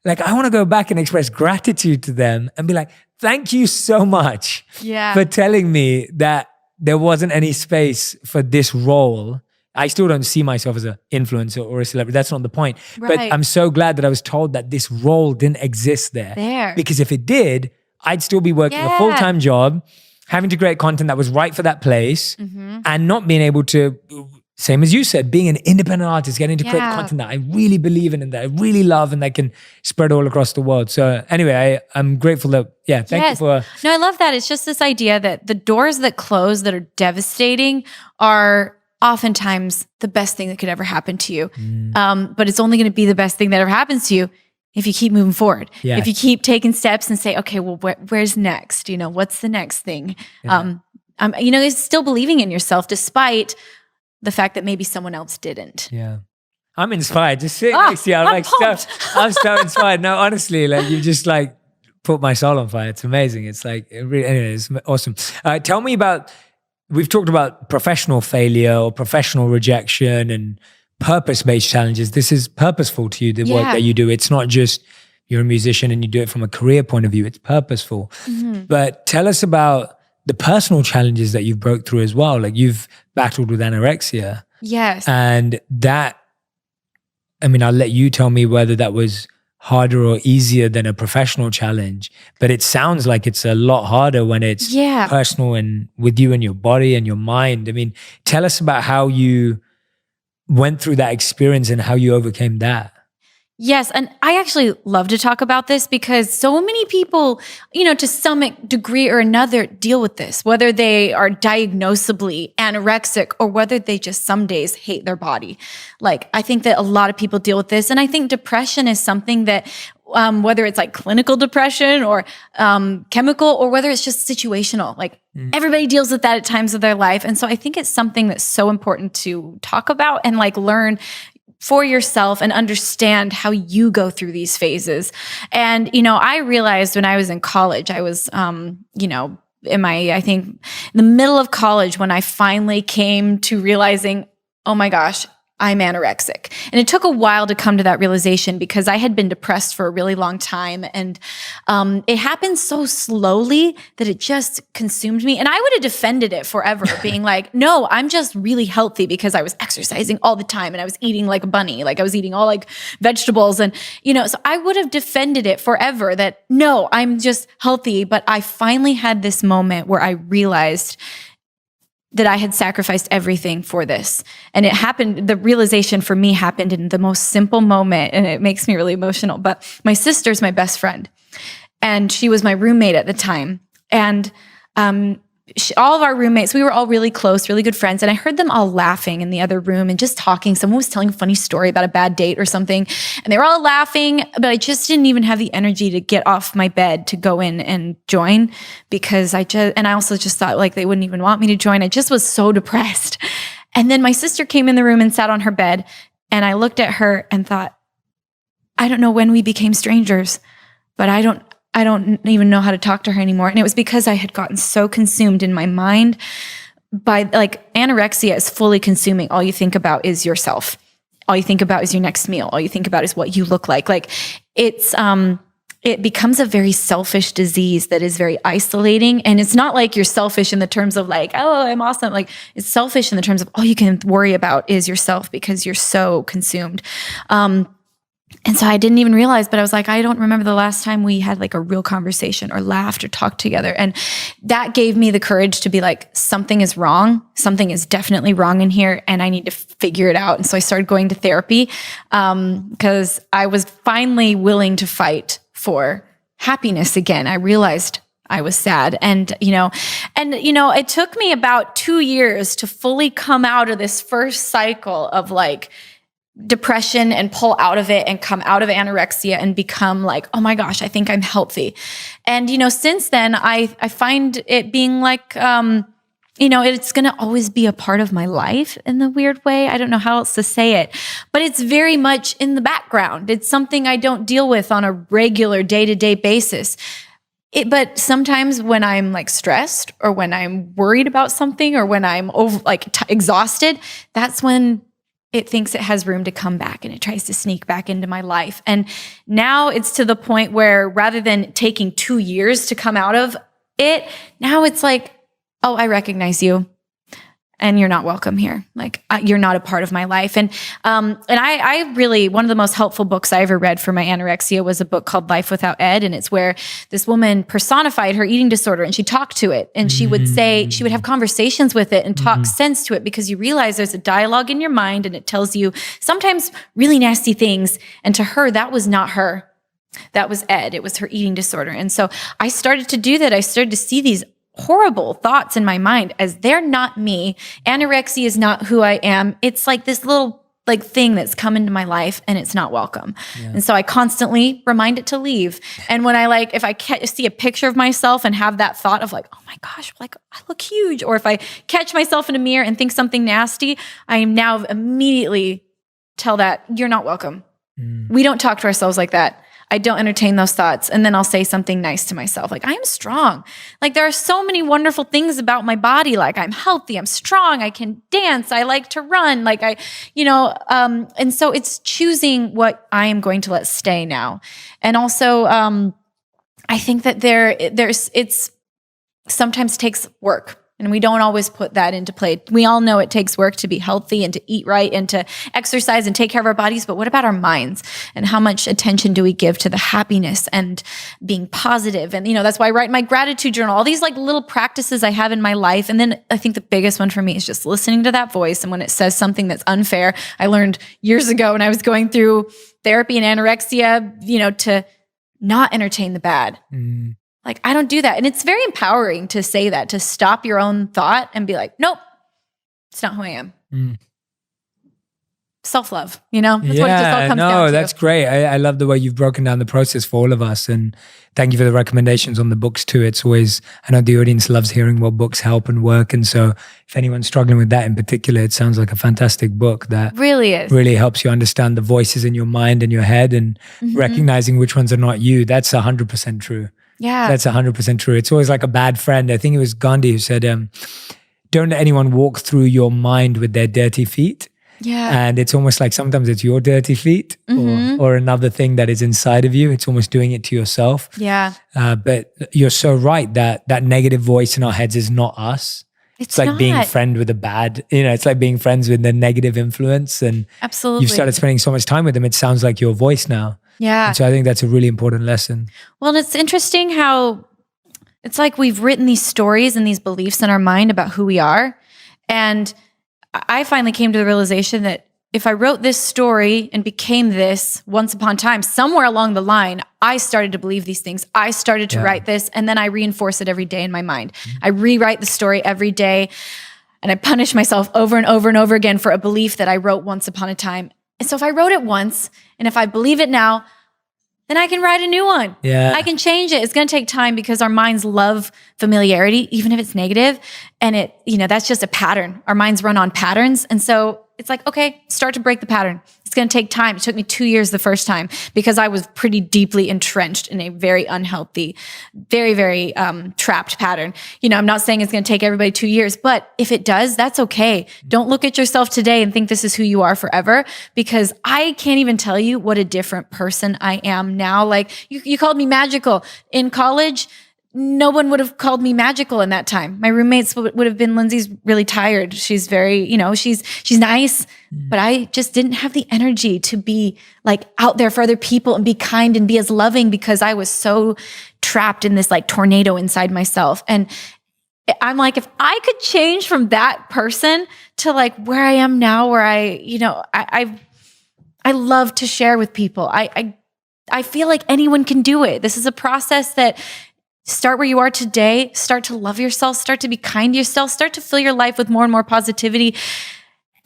Like, I want to go back and express gratitude to them and be like, thank you so much for telling me that there wasn't any space for this role. I still don't see myself as an influencer or a celebrity. That's not the point. Right. But I'm so glad that I was told that this role didn't exist there. Because if it did, I'd still be working a full-time job, having to create content that was right for that place, and not being able to, same as you said, being an independent artist, getting to create content that I really believe in and that I really love and that can spread all across the world. So anyway, I'm grateful that, thank you for... No, I love that. It's just this idea that the doors that close that are devastating are oftentimes the best thing that could ever happen to you. But it's only going to be the best thing that ever happens to you if you keep moving forward, if you keep taking steps and say, okay, well, where's next? What's the next thing? It's still believing in yourself despite the fact that maybe someone else didn't. Yeah. I'm inspired. Just sitting next to you, I'm so inspired. No, honestly, like you just like put my soul on fire. It's amazing. It's like, anyway, it's awesome. Tell me about, we've talked about professional failure or professional rejection and purpose-based challenges. This is purposeful to you, the work that you do. It's not just you're a musician and you do it from a career point of view. It's purposeful. But tell us about the personal challenges that you've broke through as well. Like you've battled with anorexia. Yes. And that, I'll let you tell me whether that was harder or easier than a professional challenge, but it sounds like it's a lot harder when it's personal and with you and your body and your mind. Tell us about how you went through that experience and how you overcame that. Yes. And I actually love to talk about this because so many people, to some degree or another deal with this, whether they are diagnosably anorexic or whether they just some days hate their body. Like, I think that a lot of people deal with this. And I think depression is something that, whether it's like clinical depression or chemical, or whether it's just situational, like everybody deals with that at times of their life. And so I think it's something that's so important to talk about and like learn for yourself and understand how you go through these phases. And, I realized when I was in college, I was, I think in the middle of college when I finally came to realizing, oh my gosh, I'm anorexic. And it took a while to come to that realization because I had been depressed for a really long time. And it happened so slowly that it just consumed me. And I would have defended it forever, being like, no, I'm just really healthy because I was exercising all the time and I was eating like a bunny. Like I was eating all like vegetables. And, so I would have defended it forever that no, I'm just healthy. But I finally had this moment where I realized that I had sacrificed everything for this. And it happened, the realization for me happened in the most simple moment, and it makes me really emotional. But my sister's my best friend, and she was my roommate at the time. And all of our roommates, we were all really close, really good friends. And I heard them all laughing in the other room and just talking. Someone was telling a funny story about a bad date or something. And they were all laughing, but I just didn't even have the energy to get off my bed to go in and join because I also just thought like they wouldn't even want me to join. I just was so depressed. And then my sister came in the room and sat on her bed. And I looked at her and thought, I don't know when we became strangers, but I don't even know how to talk to her anymore. And it was because I had gotten so consumed in my mind by like anorexia is fully consuming. All you think about is yourself. All you think about is your next meal. All you think about is what you look like. Like it's, it becomes a very selfish disease that is very isolating. And it's not like you're selfish in the terms of like, oh, I'm awesome. Like it's selfish in the terms of all you can worry about is yourself because you're so consumed. And so I didn't even realize, but I was like, I don't remember the last time we had like a real conversation or laughed or talked together. And that gave me the courage to be like, something is wrong. Something is definitely wrong in here and I need to figure it out. And so I started going to therapy because I was finally willing to fight for happiness again. I realized I was sad. And it took me about 2 years to fully come out of this first cycle of like, depression and pull out of it and come out of anorexia and become like, oh my gosh, I think I'm healthy. And, since then I find it being like, it's going to always be a part of my life in the weird way. I don't know how else to say it, but it's very much in the background. It's something I don't deal with on a regular day-to-day basis. But sometimes when I'm like stressed or when I'm worried about something or when I'm exhausted, that's when it thinks it has room to come back and it tries to sneak back into my life. And now it's to the point where rather than taking 2 years to come out of it, now it's like, oh, I recognize you and you're not welcome here. Like you're not a part of my life. And I really, one of the most helpful books I ever read for my anorexia was a book called Life Without Ed. And it's where this woman personified her eating disorder and she talked to it. And she would say, she would have conversations with it and talk sense to it because you realize there's a dialogue in your mind and it tells you sometimes really nasty things. And to her, that was not her. That was Ed. It was her eating disorder. And so I started to do that. I started to see these horrible thoughts in my mind as they're not me. Anorexia is not who I am. It's like this little like thing that's come into my life and it's not welcome. Yeah. And so I constantly remind it to leave. And when if I see a picture of myself and have that thought of like, oh my gosh, like I look huge. Or if I catch myself in a mirror and think something nasty, I am now immediately tell that you're not welcome. We don't talk to ourselves like that. I don't entertain those thoughts. And then I'll say something nice to myself. Like, I'm strong. Like, there are so many wonderful things about my body. Like, I'm healthy. I'm strong. I can dance. I like to run. Like, and so it's choosing what I am going to let stay now. And also, I think that it's sometimes takes work. And we don't always put that into play. We all know it takes work to be healthy and to eat right and to exercise and take care of our bodies. But what about our minds? And how much attention do we give to the happiness and being positive? And, that's why I write my gratitude journal, all these like little practices I have in my life. And then I think the biggest one for me is just listening to that voice. And when it says something that's unfair, I learned years ago when I was going through therapy and anorexia, to not entertain the bad. Like, I don't do that. And it's very empowering to say that, to stop your own thought and be like, nope, it's not who I am. Self-love, that's what it just all comes down to. That's great. I love the way you've broken down the process for all of us. And thank you for the recommendations on the books too. It's always, I know the audience loves hearing what books help and work. And so if anyone's struggling with that in particular, it sounds like a fantastic book that really helps you understand the voices in your mind and your head and recognizing which ones are not you. That's 100% true. Yeah. That's 100% true. It's always like a bad friend. I think it was Gandhi who said, don't let anyone walk through your mind with their dirty feet. Yeah. And it's almost like sometimes it's your dirty feet or another thing that is inside of you. It's almost doing it to yourself. Yeah. But you're so right that negative voice in our heads is not us. It's like not. being friend with a bad, it's like being friends with the negative influence. And absolutely, you've started spending so much time with them. It sounds like your voice now. Yeah. And so I think that's a really important lesson. Well, and it's interesting how it's like we've written these stories and these beliefs in our mind about who we are. And I finally came to the realization that if I wrote this story and became this once upon a time, somewhere along the line, I started to believe these things. I started to write this, and then I reinforce it every day in my mind. I rewrite the story every day, and I punish myself over and over and over again for a belief that I wrote once upon a time. And so if I wrote it once, and if I believe it now, then I can write a new one. Yeah. I can change it. It's going to take time because our minds love familiarity, even if it's negative. And that's just a pattern. Our minds run on patterns. And so it's like, okay, start to break the pattern. It's going to take time. It took me 2 years the first time because I was pretty deeply entrenched in a very unhealthy, very, very trapped pattern. I'm not saying it's going to take everybody 2 years, but if it does, that's okay. Don't look at yourself today and think this is who you are forever, because I can't even tell you what a different person I am now. Like you called me magical in college. No one would have called me magical in that time. My roommates would have been, Lindsay's really tired. She's very, she's nice, but I just didn't have the energy to be like out there for other people and be kind and be as loving because I was so trapped in this like tornado inside myself. And I'm like, if I could change from that person to like where I am now, where I love to share with people. I feel like anyone can do it. This is a process that start where you are today, start to love yourself, start to be kind to yourself, start to fill your life with more and more positivity.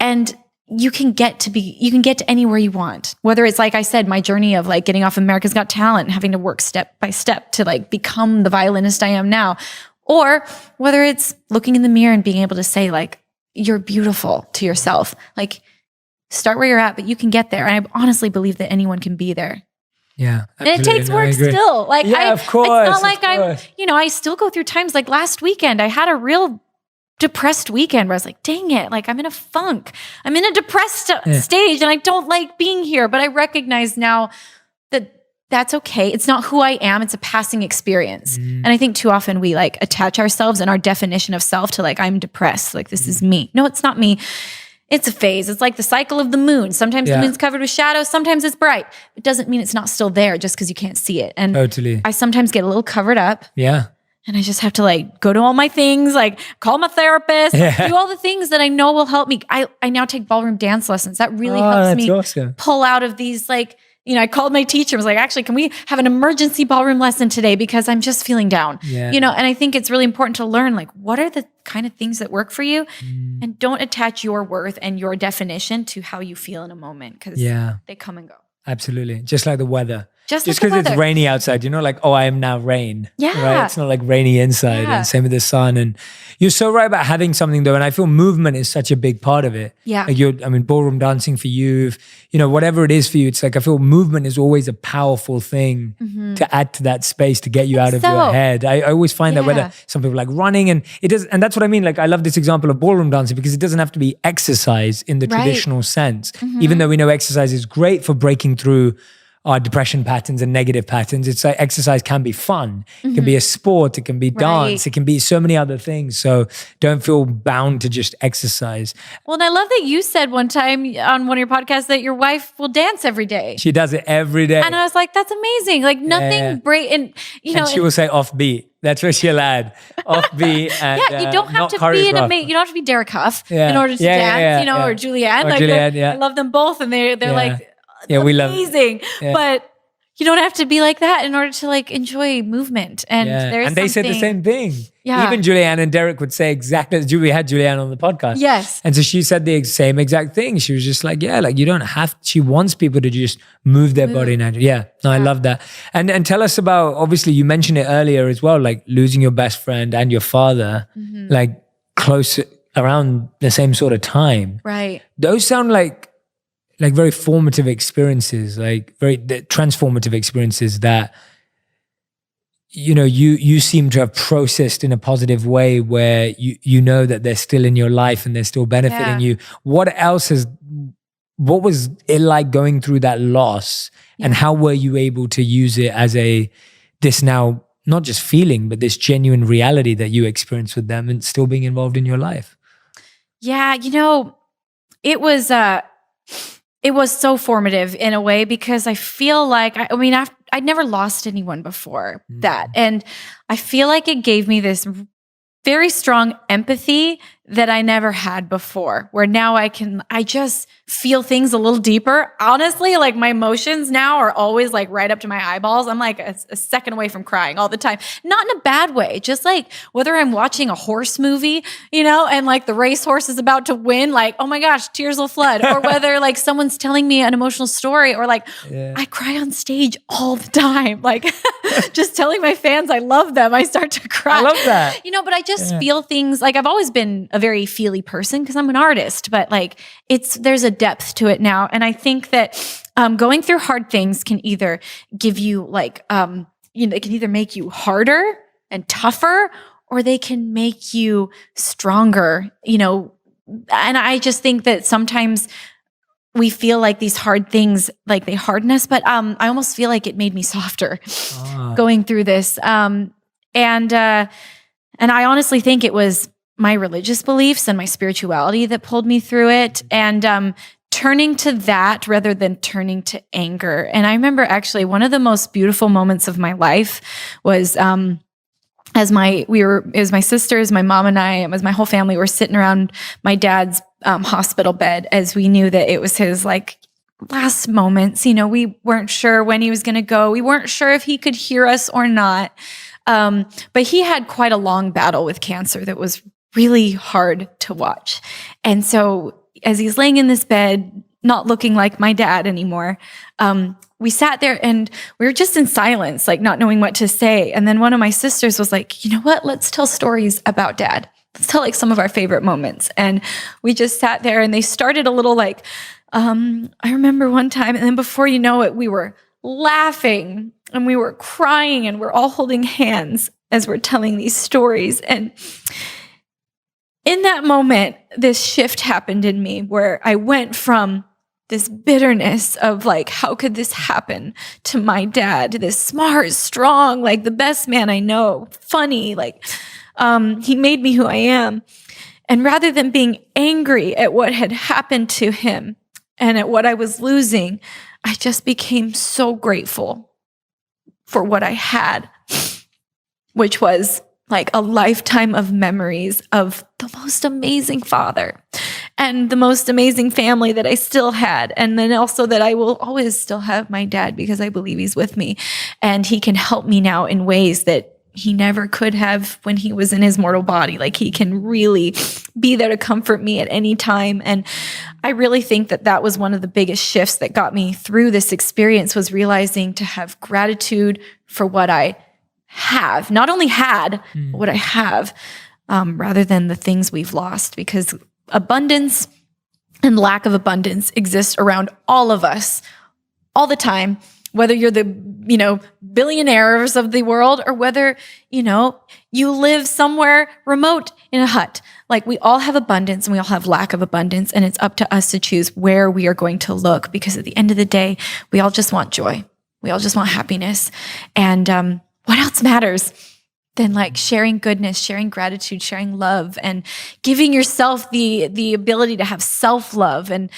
And you can get to anywhere you want. Whether it's, like I said, my journey of like getting off America's Got Talent and having to work step by step to like become the violinist I am now, or whether it's looking in the mirror and being able to say like, you're beautiful to yourself. Like start where you're at, but you can get there. And I honestly believe that anyone can be there. Yeah. And it takes work still. Like, of course. It's not like I still go through times like last weekend. I had a real depressed weekend where I was like, dang it. Like I'm in a funk. I'm in a depressed stage and I don't like being here. But I recognize now that that's okay. It's not who I am. It's a passing experience. And I think too often we like attach ourselves and our definition of self to like, I'm depressed. Like this is me. No, it's not me. It's a phase. It's like the cycle of the moon. Sometimes the moon's covered with shadows. Sometimes it's bright. It doesn't mean it's not still there just because you can't see it. And totally. I sometimes get a little covered up. Yeah. And I just have to like go to all my things, like call my therapist, do all the things that I know will help me. I now take ballroom dance lessons. That really helps me pull out of these like, I called my teacher. I was like, actually, can we have an emergency ballroom lesson today? Because I'm just feeling down, and I think it's really important to learn like, what are the kind of things that work for you? And don't attach your worth and your definition to how you feel in a moment because they come and go. Absolutely. Just like the weather. Just because it's rainy outside, like, oh, I am now rain. Yeah. Right? It's not like rainy inside. And same with the sun. And you're so right about having something though. And I feel movement is such a big part of it. Yeah. Like ballroom dancing for you, whatever it is for you, it's like, I feel movement is always a powerful thing to add to that space, to get you out of your head. I always find that whether some people like running and it does, and that's what I mean. Like I love this example of ballroom dancing because it doesn't have to be exercise in the traditional sense, even though we know exercise is great for breaking through our depression patterns and negative patterns. It's like exercise can be fun. It can be a sport. It can be dance. Right. It can be so many other things. So don't feel bound to just exercise. Well, and I love that you said one time on one of your podcasts that your wife will dance every day. She does it every day. And I was like, that's amazing. Like nothing break. And, you know, And she will say offbeat. That's what she'll add. Offbeat. And, yeah, you don't have to be you don't have to be Derek Huff in order to dance, or Julianne. Or Julianne, I love them both. And they're like, we love amazing. But you don't have to be like that in order to like enjoy movement. And and they said the same thing. Yeah. Even Julianne and Derek would say exactly. We had Julianne on the podcast. Yes. And so she said the same exact thing. She was just like, like you don't have. She wants people to just move their body naturally. Yeah. No, I love that. And tell us about. Obviously, you mentioned it earlier as well. Like losing your best friend and your father, like close around the same sort of time. Right. Those sound like very formative experiences, like very transformative experiences that, you seem to have processed in a positive way where you know that they're still in your life and they're still benefiting you. What was it like going through that loss and how were you able to use it as this now, not just feeling, but this genuine reality that you experience with them and still being involved in your life? Yeah. It was so formative in a way because I feel like, I'd never lost anyone before that. And I feel like it gave me this very strong empathy that I never had before, where now I just feel things a little deeper. Honestly, like my emotions now are always like right up to my eyeballs. I'm like a second away from crying all the time. Not in a bad way, just like whether I'm watching a horse movie, and like the racehorse is about to win, like, oh my gosh, tears will flood. Or whether like someone's telling me an emotional story or like I cry on stage all the time. Like just telling my fans I love them, I start to cry. I love that. But I just feel things like I've always been a very feely person because I'm an artist, but like there's a depth to it now. And I think that going through hard things can either give you like, it can either make you harder and tougher, or they can make you stronger, and I just think that sometimes we feel like these hard things, like they harden us, but I almost feel like it made me softer going through this. And I honestly think it was my religious beliefs and my spirituality that pulled me through it, and turning to that rather than turning to anger. And I remember actually one of the most beautiful moments of my life was it was my sisters, my mom and I, it was my whole family were sitting around my dad's hospital bed as we knew that it was his like last moments. We weren't sure when he was going to go. We weren't sure if he could hear us or not. But he had quite a long battle with cancer that was really hard to watch. And so as he's laying in this bed, not looking like my dad anymore, we sat there and we were just in silence, like not knowing what to say. And then one of my sisters was like, you know what? Let's tell stories about dad. Let's tell like some of our favorite moments. And we just sat there and they started a little like, I remember one time, and then before you know it, we were laughing and we were crying and we're all holding hands as we're telling these stories. And in that moment, this shift happened in me where I went from this bitterness of like, how could this happen to my dad, this smart, strong, like the best man I know, funny, like he made me who I am. And rather than being angry at what had happened to him and at what I was losing, I just became so grateful for what I had, which was like a lifetime of memories of the most amazing father and the most amazing family that I still had. And then also that I will always still have my dad because I believe he's with me and he can help me now in ways that he never could have when he was in his mortal body. Like he can really be there to comfort me at any time. And I really think that that was one of the biggest shifts that got me through this experience, was realizing to have gratitude for what I have, not only had, but what I have, rather than the things we've lost, because abundance and lack of abundance exists around all of us all the time, whether you're the, billionaires of the world or whether, you live somewhere remote in a hut. Like we all have abundance and we all have lack of abundance, and it's up to us to choose where we are going to look, because at the end of the day, we all just want joy. We all just want happiness. And what else matters than like sharing goodness, sharing gratitude, sharing love, and giving yourself the ability to have self-love, and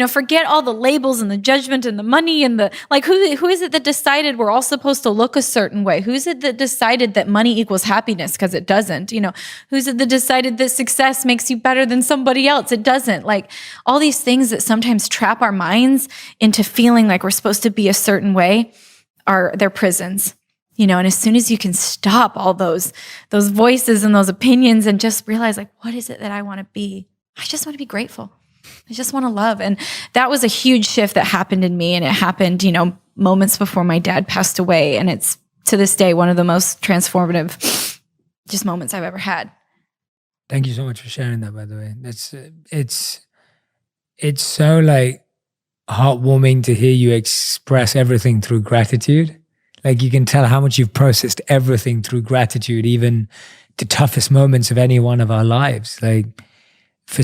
forget all the labels and the judgment and the money and the like. Who is it that decided we're all supposed to look a certain way? Who's it that decided that money equals happiness? Because it doesn't. Who's it that decided that success makes you better than somebody else? It doesn't. Like all these things that sometimes trap our minds into feeling like we're supposed to be a certain way they're prisons. And as soon as you can stop all those voices and those opinions and just realize, like, what is it that I want to be? I just want to be grateful. I just want to love. And that was a huge shift that happened in me. And it happened, moments before my dad passed away. And it's to this day, one of the most transformative just moments I've ever had. Thank you so much for sharing that, by the way. It's so like heartwarming to hear you express everything through gratitude. Like you can tell how much you've processed everything through gratitude, even the toughest moments of any one of our lives. Like for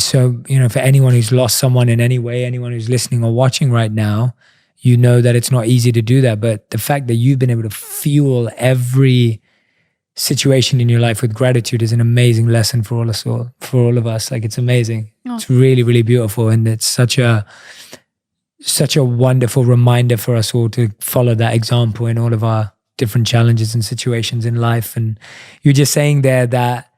anyone who's lost someone in any way, anyone who's listening or watching right now, that it's not easy to do that. But the fact that you've been able to fuel every situation in your life with gratitude is an amazing lesson for all of us. Like it's amazing. Oh. It's really, really beautiful. And it's such a wonderful reminder for us all to follow that example in all of our different challenges and situations in life. And you're just saying there that,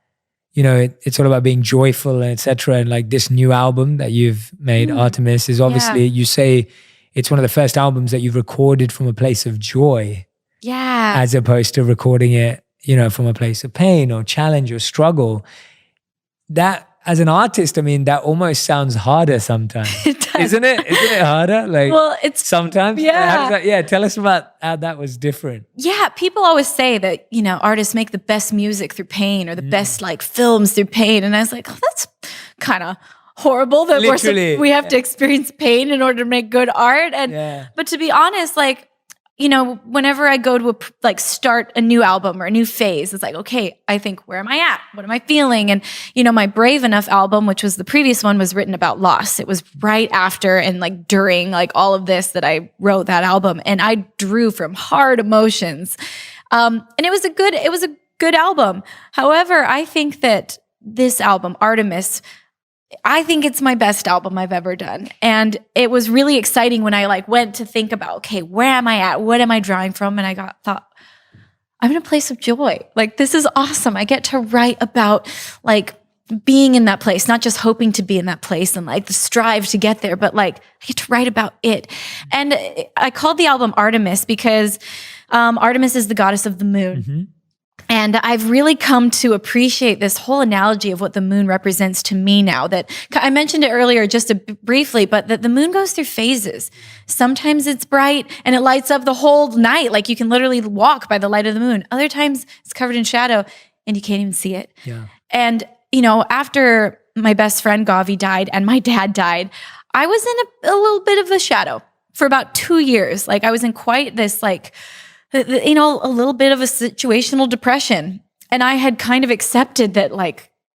it's all about being joyful and etc. And like this new album that you've made, Artemis, is obviously, you say it's one of the first albums that you've recorded from a place of joy. Yeah. As opposed to recording it, from a place of pain or challenge or struggle. That, as an artist, I mean, that almost sounds harder sometimes. It does. Isn't it? Isn't it harder? Like, well, it's sometimes. Yeah. Tell us about how that was different. Yeah. People always say that, artists make the best music through pain or the best like films through pain. And I was like, oh, that's kind of horrible that we have to experience pain in order to make good art. But to be honest, like, whenever I go to start a new album or a new phase, it's like, okay, I think, where am I at? What am I feeling? And, my Brave Enough album, which was the previous one, was written about loss. It was right after and like during like all of this that I wrote that album. And I drew from hard emotions. And it was a good album. However, I think that this album, Artemis, I think it's my best album I've ever done. And it was really exciting when I went to think about, okay, where am I at? What am I drawing from? And I thought, I'm in a place of joy. Like, this is awesome. I get to write about being in that place, not just hoping to be in that place and the strive to get there, but I get to write about it. And I called the album Artemis because Artemis is the goddess of the moon. Mm-hmm. And I've really come to appreciate this whole analogy of what the moon represents to me now. That I mentioned it earlier just briefly, but that the moon goes through phases. Sometimes it's bright and it lights up the whole night. Like you can literally walk by the light of the moon. Other times it's covered in shadow and you can't even see it. Yeah. And, after my best friend Gavi died and my dad died, I was in a little bit of a shadow for about 2 years. I was in quite this a little bit of a situational depression. And I had kind of accepted that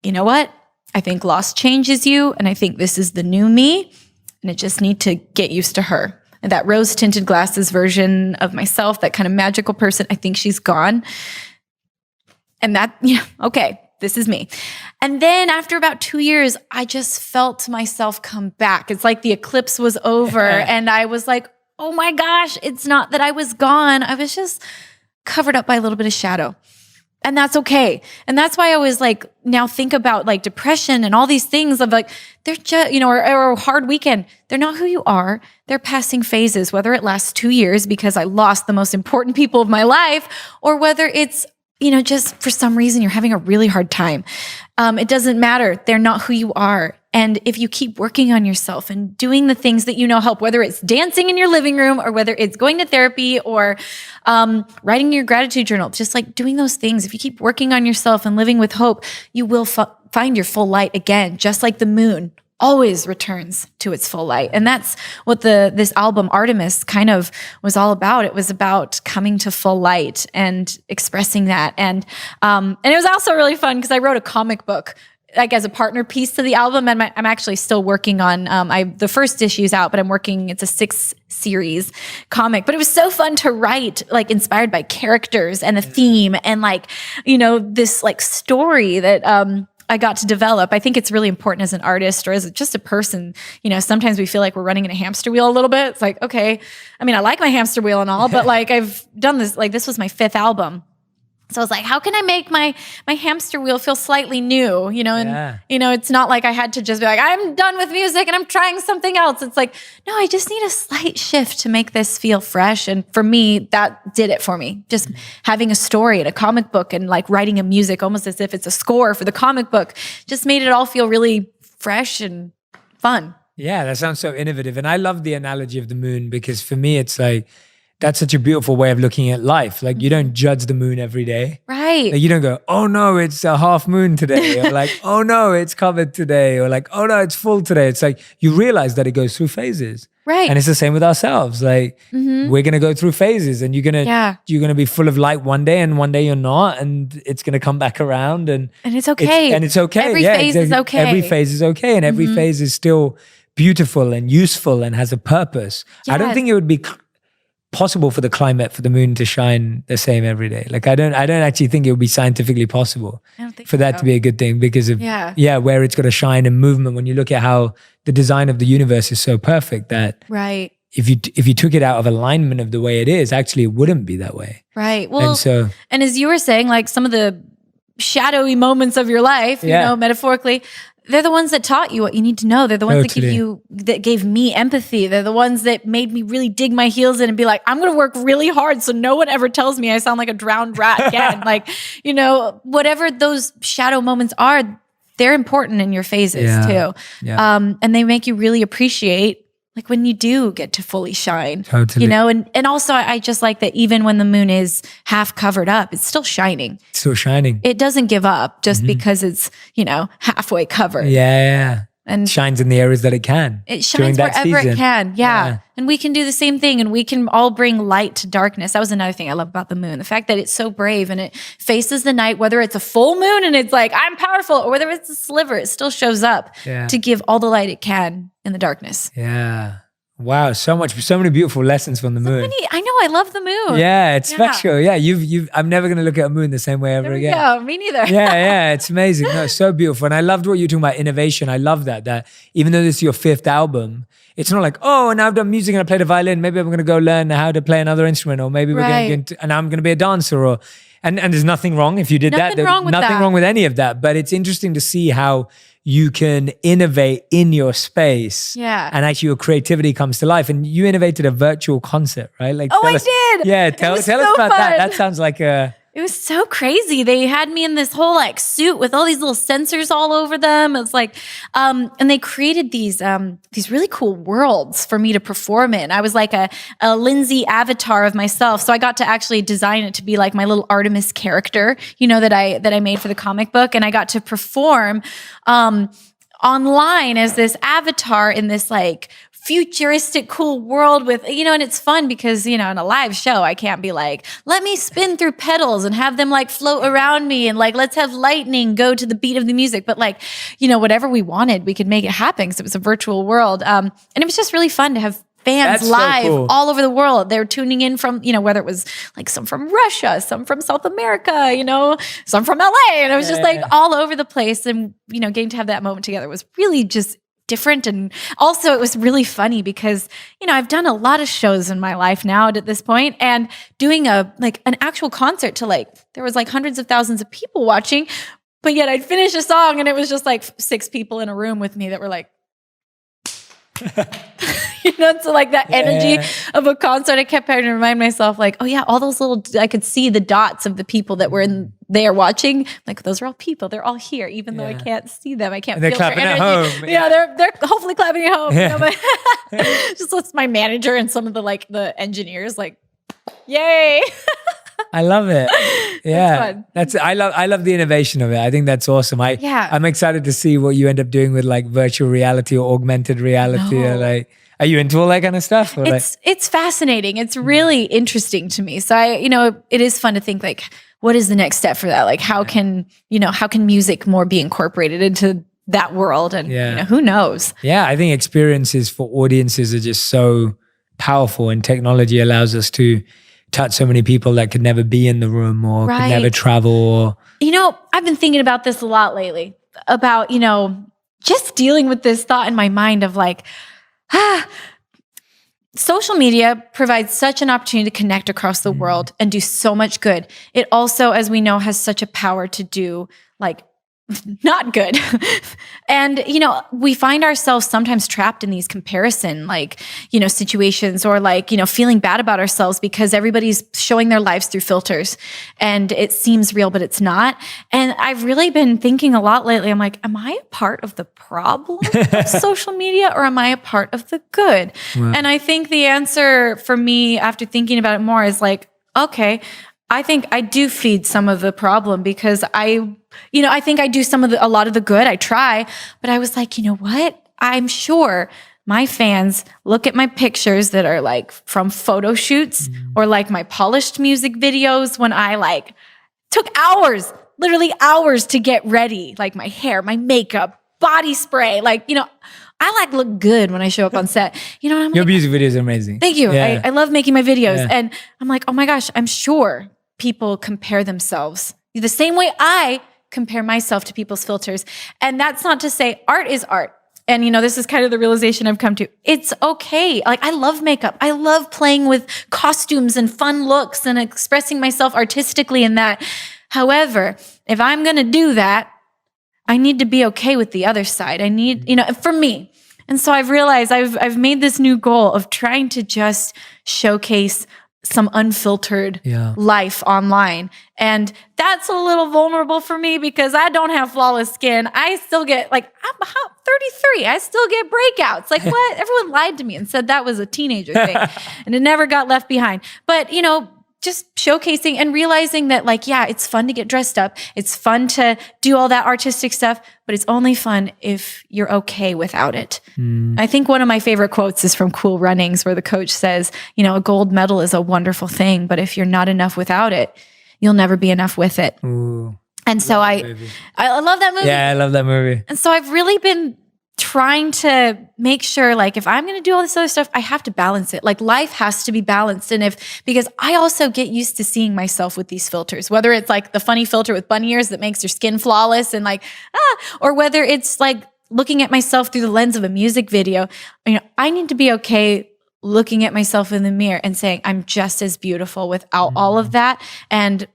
you know what? I think loss changes you. And I think this is the new me. And I just need to get used to her. And that rose tinted glasses version of myself, that kind of magical person, I think she's gone. And that, okay, this is me. And then after about 2 years, I just felt myself come back. It's like the eclipse was over and I was like, oh my gosh, it's not that I was gone. I was just covered up by a little bit of shadow. And that's okay. And that's why I always now think about depression and all these things of they're just, or a hard weekend. They're not who you are. They're passing phases, whether it lasts 2 years because I lost the most important people of my life, or whether it's, just for some reason you're having a really hard time. It doesn't matter. They're not who you are. And if you keep working on yourself and doing the things that help, whether it's dancing in your living room or whether it's going to therapy or writing your gratitude journal, just doing those things, if you keep working on yourself and living with hope, you will find your full light again, just like the moon always returns to its full light. And that's what this album Artemis kind of was all about. It was about coming to full light and expressing that. And it was also really fun because I wrote a comic book like as a partner piece to the album. And I'm actually still working on, the first issue's out, but it's a 6-series comic, but it was so fun to write, like inspired by characters and the theme and like, this like story that, I got to develop. I think it's really important as an artist or as just a person. Sometimes we feel like we're running in a hamster wheel a little bit. It's like, okay, I mean, I like my hamster wheel and all, but like I've done this, like this was my 5th album. So I was like, how can I make my hamster wheel feel slightly new? It's not like I had to just be like, I'm done with music and I'm trying something else. It's like, no, I just need a slight shift to make this feel fresh. And for me, that did it for me. Just having a story and a comic book and like writing a music almost as if it's a score for the comic book just made it all feel really fresh and fun. Yeah, that sounds so innovative. And I love the analogy of the moon because for me, it's like, that's such a beautiful way of looking at life. Like you don't judge the moon every day. Right. Like, you don't go, oh no, it's a half moon today. Or like, oh no, it's covered today. Or like, oh no, it's full today. It's like you realize that it goes through phases. Right. And it's the same with ourselves. Like we're going to go through phases and you're going to be full of light one day and one day you're not. And it's going to come back around and it's okay. It's okay. Every phase is okay. Every phase is okay. And every phase is still beautiful and useful and has a purpose. I don't think it would be possible for the climate for the moon to shine the same every day. Like I don't actually think it would be scientifically possible for that to be a good thing because of where it's got to shine and movement. When you look at how the design of the universe is so perfect that if you took it out of alignment of the way it is, actually it wouldn't be that way. Right. Well, and as you were saying, like some of the shadowy moments of your life, metaphorically, they're the ones that taught you what you need to know. They're the ones that gave me empathy. They're the ones that made me really dig my heels in and be like, I'm going to work really hard so no one ever tells me I sound like a drowned rat again. Like, whatever those shadow moments are, they're important in your phases too. Yeah. And they make you really appreciate like when you do get to fully shine, Totally. And also I just like that even when the moon is half covered up, it's still shining. Still shining. It doesn't give up just because it's, halfway covered. Yeah. And shines in the areas that it can. It shines wherever it can. Yeah. And we can do the same thing and we can all bring light to darkness. That was another thing I love about the moon. The fact that it's so brave and it faces the night, whether it's a full moon and it's like, I'm powerful, or whether it's a sliver, it still shows up to give all the light it can in the darkness. Yeah. Wow, so many beautiful lessons from the moon. I know, I love the moon. Yeah, it's special. Yeah, I'm never going to look at a moon the same way ever again. Yeah, me neither. yeah, it's amazing. No, it's so beautiful. And I loved what you're talking about, innovation. I love that even though this is your 5th album, it's not like, oh, now I've done music and I play the violin. Maybe I'm going to go learn how to play another instrument, or maybe we're going to, and I'm going to be a dancer, and there's nothing wrong if you did that. There's nothing wrong with any of that. But it's interesting to see how you can innovate in your space. Yeah. And actually your creativity comes to life. And you innovated a virtual concert, right? Like, I did. Yeah, tell us about that. That sounds like It was so crazy. They had me in this whole like suit with all these little sensors all over them. It's like, and they created these really cool worlds for me to perform in. I was like a Lindsay avatar of myself. So I got to actually design it to be like my little Artemis character, that I made for the comic book. And I got to perform, online as this avatar in this like futuristic cool world with, and it's fun because, in a live show, I can't be like, let me spin through pedals and have them like float around me and like, let's have lightning go to the beat of the music. But like, whatever we wanted, we could make it happen because it was a virtual world. And it was just really fun to have fans live all over the world. They're tuning in from, whether it was like some from Russia, some from South America, some from LA. And it was just like all over the place. And, getting to have that moment together was really just different. And also it was really funny because, I've done a lot of shows in my life now at this point, and doing an actual concert to like, there was like hundreds of thousands of people watching, but yet I'd finish a song and it was just like 6 people in a room with me that were like, so like that energy of a concert, I kept having to remind myself like, oh yeah, all those I could see the dots of the people that were in there watching. Like, those are all people. They're all here, even though I can't see them. I can't feel their energy. They're clapping at home. Yeah, they're hopefully clapping at home. Yeah. But just lets my manager and some of the engineers like, yay. I love it. Yeah. I love the innovation of it. I think that's awesome. I'm excited to see what you end up doing with like virtual reality or augmented reality. Or like, are you into all that kind of stuff? Or it's fascinating. It's really interesting to me. So it is fun to think like, what is the next step for that? Like, how can music more be incorporated into that world? And who knows? Yeah, I think experiences for audiences are just so powerful, and technology allows us to touch so many people that could never be in the room or could never travel. Or I've been thinking about this a lot lately, about just dealing with this thought in my mind of like, social media provides such an opportunity to connect across the world and do so much good. It also, as we know, has such a power to do like not good. And, we find ourselves sometimes trapped in these comparison, situations, or feeling bad about ourselves because everybody's showing their lives through filters and it seems real, but it's not. And I've really been thinking a lot lately. I'm like, am I a part of the problem of social media, or am I a part of the good? Wow. And I think the answer for me after thinking about it more is like, okay, I think I do feed some of the problem, because I think I do a lot of the good. I try, but I was like, you know what? I'm sure my fans look at my pictures that are like from photo shoots or like my polished music videos when I took hours, literally hours to get ready, like my hair, my makeup, body spray, I look good when I show up on set. I'm Your music videos are amazing. Thank you. Yeah. I love making my videos. And I'm like, oh my gosh, I'm sure people compare themselves the same way I compare myself to people's filters. And that's not to say art is art. And, this is kind of the realization I've come to. It's okay. I love makeup. I love playing with costumes and fun looks and expressing myself artistically in that. However, if I'm going to do that, I need to be okay with the other side. I need, for me. And so I've realized I've made this new goal of trying to just showcase some unfiltered life online. And that's a little vulnerable for me because I don't have flawless skin. I still get I'm 33. I still get breakouts. Like what? Everyone lied to me and said that was a teenager thing and it never got left behind. But, just showcasing and realizing that it's fun to get dressed up. It's fun to do all that artistic stuff, but it's only fun if you're okay without it. I think one of my favorite quotes is from Cool Runnings, where the coach says, a gold medal is a wonderful thing, but if you're not enough without it, you'll never be enough with it. Ooh, and so I love that movie. Yeah, I love that movie. And so I've really been trying to make sure, if I'm going to do all this other stuff, I have to balance it. Life has to be balanced. And because I also get used to seeing myself with these filters, whether it's the funny filter with bunny ears that makes your skin flawless and or whether it's looking at myself through the lens of a music video. I need to be okay looking at myself in the mirror and saying, I'm just as beautiful without all of that. And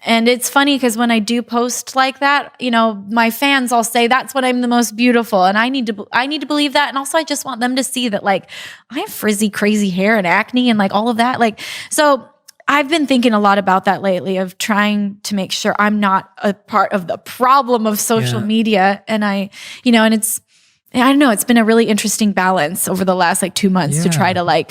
it's funny because when I do post like that, my fans all say that's when I'm the most beautiful, and I need to believe that. And also, I just want them to see that I have frizzy, crazy hair and acne and all of that. So I've been thinking a lot about that lately, of trying to make sure I'm not a part of the problem of social media. And and I don't know, it's been a really interesting balance over the last 2 months to try to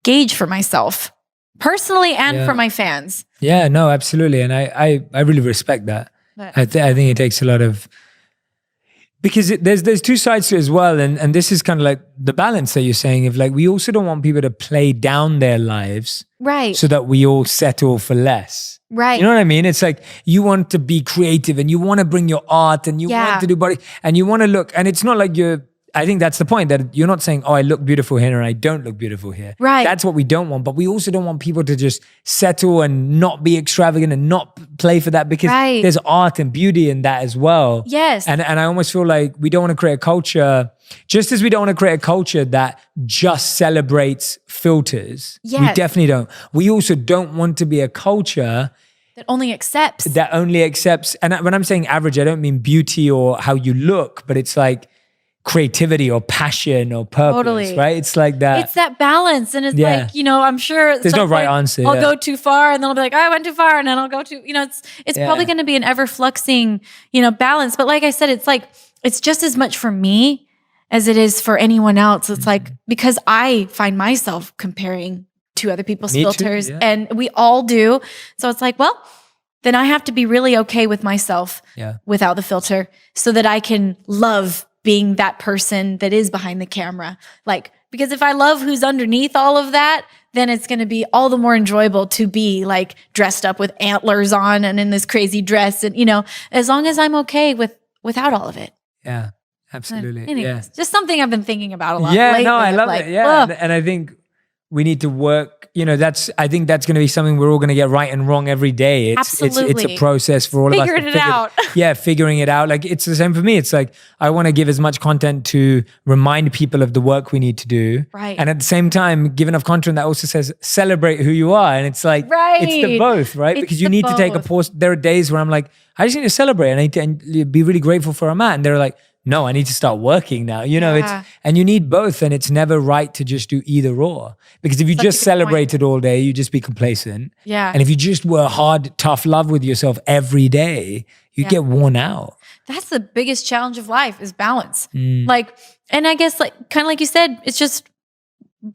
gauge for myself personally and for my fans. Yeah, no, absolutely. And I really respect that. But, I think it takes a lot of, because there's two sides to it as well. And this is kind of the balance that you're saying of we also don't want people to play down their lives. Right. So that we all settle for less. Right. You know what I mean? It's you want to be creative and you want to bring your art and you want to do body and you want to look, and it's not I think that's the point, that you're not saying, oh, I look beautiful here and I don't look beautiful here. Right. That's what we don't want. But we also don't want people to just settle and not be extravagant and not play for that, because there's art and beauty in that as well. Yes. And I almost feel we don't want to create a culture, just as we don't want to create a culture that just celebrates filters. Yes. We definitely don't. We also don't want to be a culture that only accepts. And when I'm saying average, I don't mean beauty or how you look, but it's creativity or passion or purpose, right? It's that. It's that balance. And it's I'm sure there's no right answer. I'll go too far and then I'll be I went too far, and then I'll go too, it's probably going to be an ever fluxing, balance. But like I said, it's just as much for me as it is for anyone else. It's because I find myself comparing to other people's filters, and we all do. So it's well, then I have to be really okay with myself without the filter, so that I can love being that person that is behind the camera. Because if I love who's underneath all of that, then it's going to be all the more enjoyable to be like dressed up with antlers on and in this crazy dress. And, as long as I'm okay without all of it. Yeah, absolutely. Anyways, just something I've been thinking about a lot. Yeah, lately. no, I love it. Yeah. And I think we need to work, I think that's going to be something we're all going to get right and wrong every day. It's a process for all of us. Figuring it out. Like, it's the same for me. It's like, I want to give as much content to remind people of the work we need to do. Right. And at the same time, give enough content that also says, celebrate who you are. And it's like, it's the both, right? Because you need to take a pause. There are days where I'm like, I just need to celebrate. And I need to be really grateful for a man. And they're like, no, I need to start working now. And you need both, and it's never right to just do either or. Because if you just celebrated all day, you just be complacent. Yeah. And if you just were hard, tough love with yourself every day, you get worn out. That's the biggest challenge of life is balance. Like, and I guess kind of like you said, it's just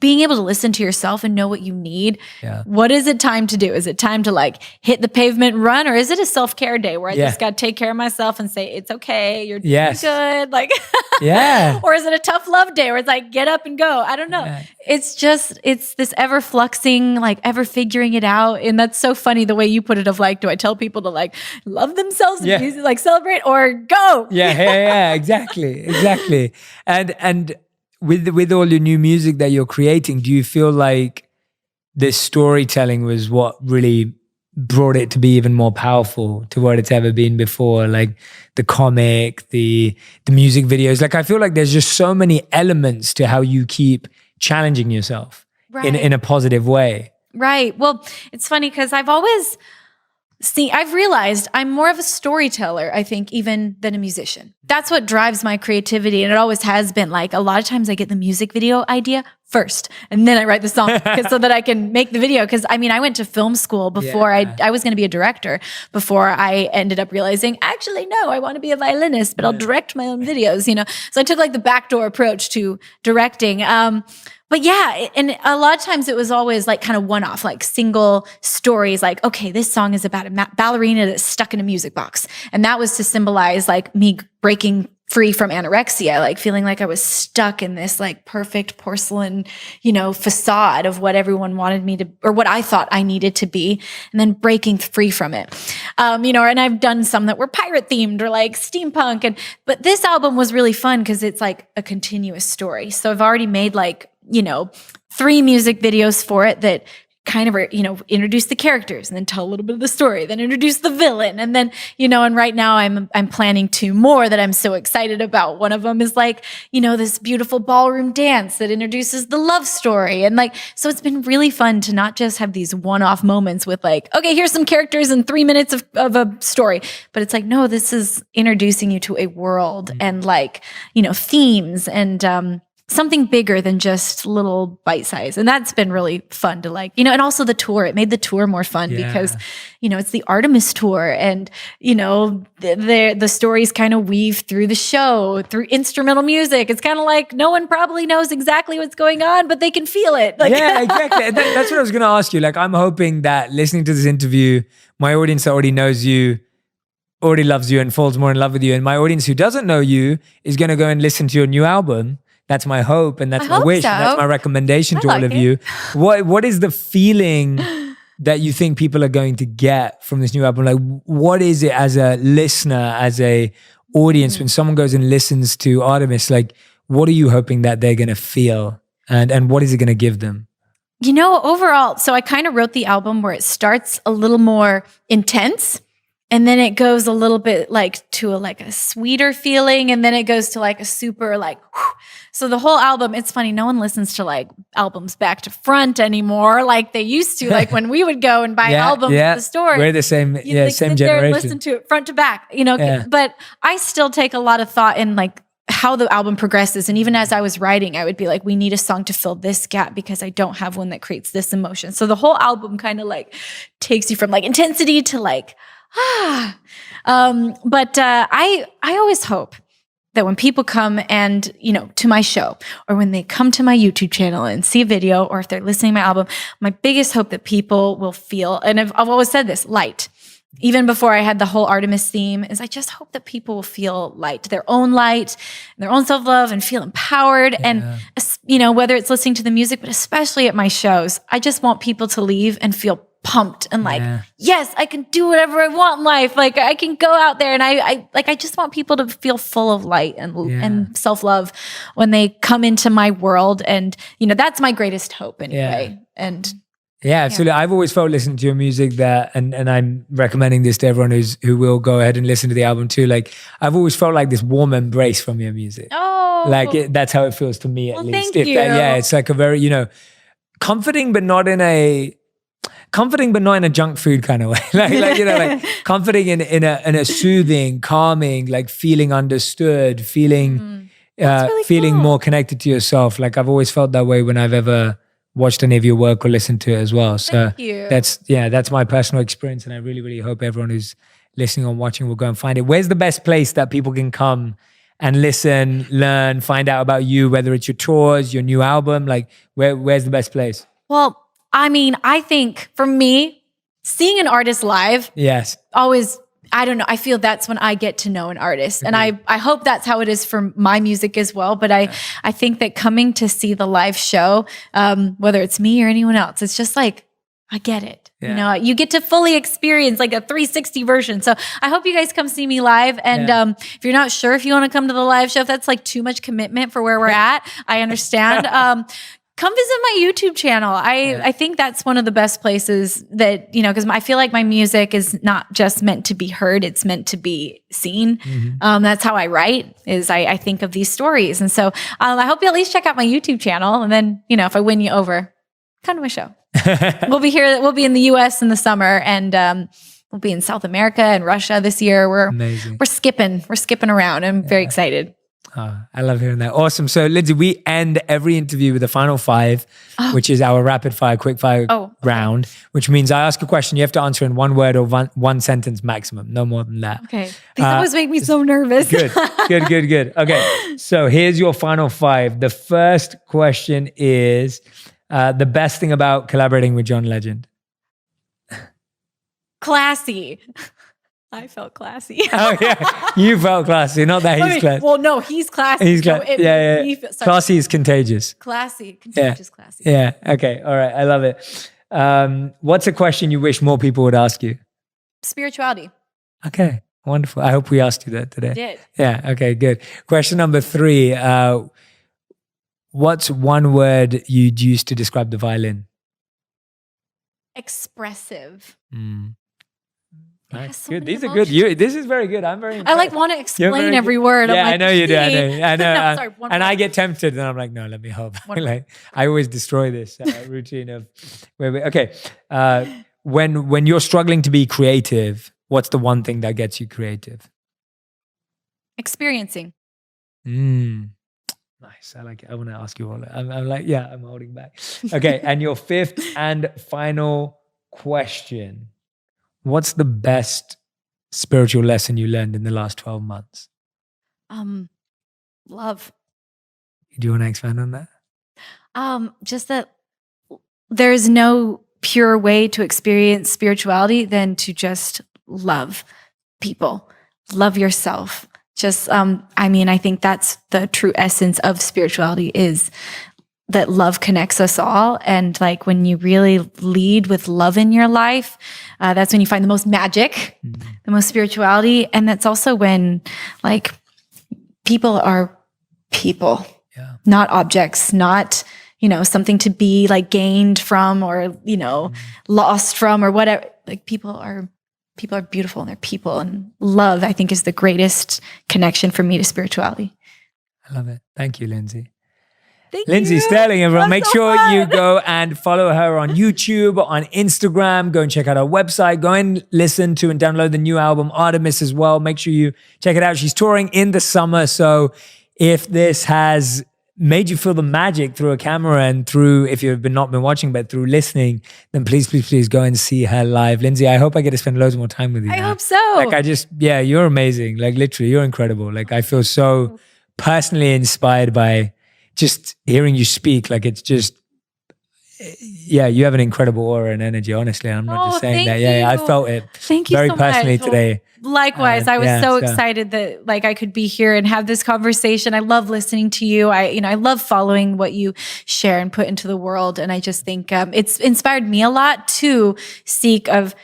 being able to listen to yourself and know what you need. Yeah. What is it time to do? Is it time to like hit the pavement and run, or is it a self-care day where I just got to take care of myself and say, it's okay, you're doing good. Like, or is it a tough love day where it's like, get up and go? I don't know. Yeah. It's this ever fluxing, like ever figuring it out. And that's so funny the way you put it of like, do I tell people to like love themselves and like celebrate or go? Yeah, exactly. And with all your new music that you're creating, do you feel like this storytelling was what really brought it to be even more powerful to what it's ever been before? Like the comic, the music videos. Like, I feel like there's just so many elements to how you keep challenging yourself in a positive way. Right. Well, it's funny because I've realized I'm more of a storyteller, I think, even than a musician. That's what drives my creativity. And it always has been. Like, a lot of times I get the music video idea first, and then I write the song so that I can make the video. Because I went to film school before I was going to be a director, before I ended up realizing, actually, no, I want to be a violinist, but I'll direct my own videos, So I took like the backdoor approach to directing. But yeah, and a lot of times it was always like kind of one-off, like single stories, like, okay, this song is about a ballerina that's stuck in a music box. And that was to symbolize like me breaking free from anorexia, like feeling like I was stuck in this like perfect porcelain, facade of what everyone wanted me to, or what I thought I needed to be, and then breaking free from it. And I've done some that were pirate themed or like steampunk. But this album was really fun because it's like a continuous story. So I've already made like, 3 music videos for it that kind of are, introduce the characters and then tell a little bit of the story, then introduce the villain. And then, and right now I'm planning 2 more that I'm so excited about. One of them is like, this beautiful ballroom dance that introduces the love story. And like, so it's been really fun to not just have these one-off moments with like, okay, here's some characters and 3 minutes of a story, but it's like, no, this is introducing you to a world and like, themes and, something bigger than just little bite size. And that's been really fun to like, and also the tour, it made the tour more fun because, it's the Artemis tour and, the stories kind of weave through the show, through instrumental music. It's kind of like no one probably knows exactly what's going on, but they can feel it. Like, yeah, exactly. That's what I was going to ask you. Like, I'm hoping that listening to this interview, my audience already knows you, already loves you and falls more in love with you. And my audience who doesn't know you is going to go and listen to your new album. That's my hope, and that's my wish, and that's my recommendation to all of you. What is the feeling that you think people are going to get from this new album? Like, what is it as a listener, as a audience, when someone goes and listens to Artemis? Like, what are you hoping that they're going to feel, and what is it going to give them? Overall, so I kind of wrote the album where it starts a little more intense. And then it goes a little bit like to a sweeter feeling. And then it goes to like a super like, whew. So the whole album, it's funny. No one listens to like albums back to front anymore. Like they used to, like when we would go and buy albums at the store. We're the same, same generation. Listen to it front to back, but I still take a lot of thought in like how the album progresses. And even as I was writing, I would be like, we need a song to fill this gap because I don't have one that creates this emotion. So the whole album kind of like takes you from like intensity to like, but I always hope that when people come and, to my show, or when they come to my YouTube channel and see a video, or if they're listening to my album, my biggest hope that people will feel, and I've always said this, light. even before I had the whole Artemis theme, is I just hope that people will feel their own light, their own self-love, and feel empowered. And, whether it's listening to the music, but especially at my shows, I just want people to leave and feel pumped and yes, I can do whatever I want in life. Like I can go out there and I just want people to feel full of light and self-love when they come into my world. And, that's my greatest hope anyway. And yeah, absolutely. I've always felt listening to your music that, and I'm recommending this to everyone who will go ahead and listen to the album too. Like I've always felt like this warm embrace from your music. Oh, like that's how it feels to me at least. Thank you. It's like a very, comforting, but not in a junk food kind of way. like comforting in a soothing, calming, like feeling understood, feeling really feeling cool. more connected to yourself. Like I've always felt that way when I've ever watched any of your work or listened to it as well. So Thank you. that's my personal experience, and I really, really hope everyone who's listening or watching will go and find it. Where's the best place that people can come and listen, learn, find out about you, whether it's your tours, your new album? Like where's the best place? Well, I mean, I think for me, seeing an artist live, always, I don't know, I feel that's when I get to know an artist. And I hope that's how it is for my music as well. But I think that coming to see the live show, whether it's me or anyone else, it's just like, I get it. You get to fully experience like a 360 version. So I hope you guys come see me live. And if you're not sure if you want to come to the live show, if that's like too much commitment for where we're at, I understand. Come visit my YouTube channel. I think that's one of the best places that, because I feel like my music is not just meant to be heard, it's meant to be seen. That's how I write, is I think of these stories. And so I hope you at least check out my YouTube channel. And then, if I win you over, come to my show. We'll be here. We'll be in the US in the summer, and we'll be in South America and Russia this year. We're skipping around. I'm very excited. Oh, I love hearing that. Awesome. So, Lindsay, we end every interview with a final five, which is our rapid fire, quick fire round, which means I ask a question. You have to answer in one word or one sentence maximum, no more than that. Okay. These always make me so nervous. Good. Okay. So here's your final five. The first question is the best thing about collaborating with John Legend. Classy. I felt classy. Oh yeah, you felt classy. Not that he's classy. Well, no, he's classy. He's classy. Classy is contagious. Classy, contagious, classy. Yeah. Okay. All right. I love it. What's a question you wish more people would ask you? Spirituality. Okay. Wonderful. I hope we asked you that today. I did. Yeah. Okay. Good. Question number 3. What's one word you'd use to describe the violin? Expressive. Nice. Good. These are good. This is very good. I'm very impressed. I want to explain every word. Yeah, I'm like, I know you do. I know. No, sorry, and I get tempted, and I'm like, no, let me help. Like, I always destroy this routine of okay. When you're struggling to be creative, what's the one thing that gets you creative? Experiencing. Nice. I like it. I want to ask you all. I'm like, yeah, I'm holding back. Okay. And your fifth and final question. What's the best spiritual lesson you learned in the last 12 months? Love. Do you want to expand on that? Just that there's no pure way to experience spirituality than to just love people, love yourself. Just, I think that's the true essence of spirituality, is that love connects us all. And like when you really lead with love in your life, that's when you find the most magic, the most spirituality. And that's also when like people are people, not objects, not, something to be like gained from or, lost from or whatever. Like people are beautiful and they're people, and love, I think, is the greatest connection for me to spirituality. I love it. Thank you, Lindsay. Thank Lindsay you. Sterling, everyone. Make so sure fun. you go and follow her on YouTube, on Instagram. Go and check out her website. Go and listen to and download the new album, Artemis, as well. Make sure you check it out. She's touring in the summer. So if this has made you feel the magic through a camera and through, if you've not been watching, but through listening, then please go and see her live. Lindsay, I hope I get to spend loads more time with you. I now. hope so. You're amazing. Like literally, you're incredible. Like I feel so personally inspired by just hearing you speak. Like it's Yeah, you have an incredible aura and energy, honestly. I'm not just saying that. Yeah, I felt it Thank you very so personally much. today. Likewise, I was so excited that like I could be here and have this conversation. I love listening to you. I love following what you share and put into the world. And I just think it's inspired me a lot to seek of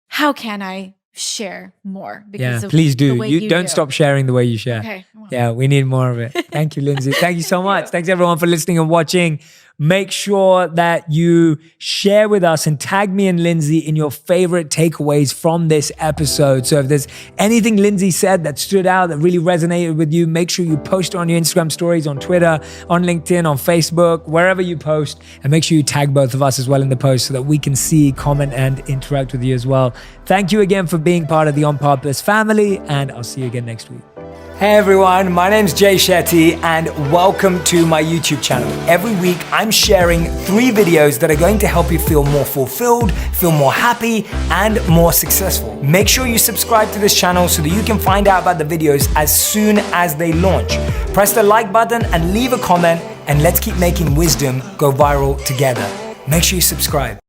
how can I share more because of please do. the way You don't stop sharing the way you share. Okay. Yeah, we need more of it. Thank you, Lindsay. Thank you so much. Thanks everyone for listening and watching. Make sure that you share with us and tag me and Lindsay in your favorite takeaways from this episode. So if there's anything Lindsay said that stood out, that really resonated with you, make sure you post it on your Instagram stories, on Twitter, on LinkedIn, on Facebook, wherever you post, and make sure you tag both of us as well in the post so that we can see, comment, and interact with you as well. Thank you again for being part of the On Purpose family, and I'll see you again next week. Hey everyone, my name's Shetty and welcome to my YouTube channel. Every week I'm sharing 3 videos that are going to help you feel more fulfilled, feel more happy, and more successful. Make sure you subscribe to this channel so that you can find out about the videos as soon as they launch. Press the like button and leave a comment, and let's keep making wisdom go viral together. Make sure you subscribe.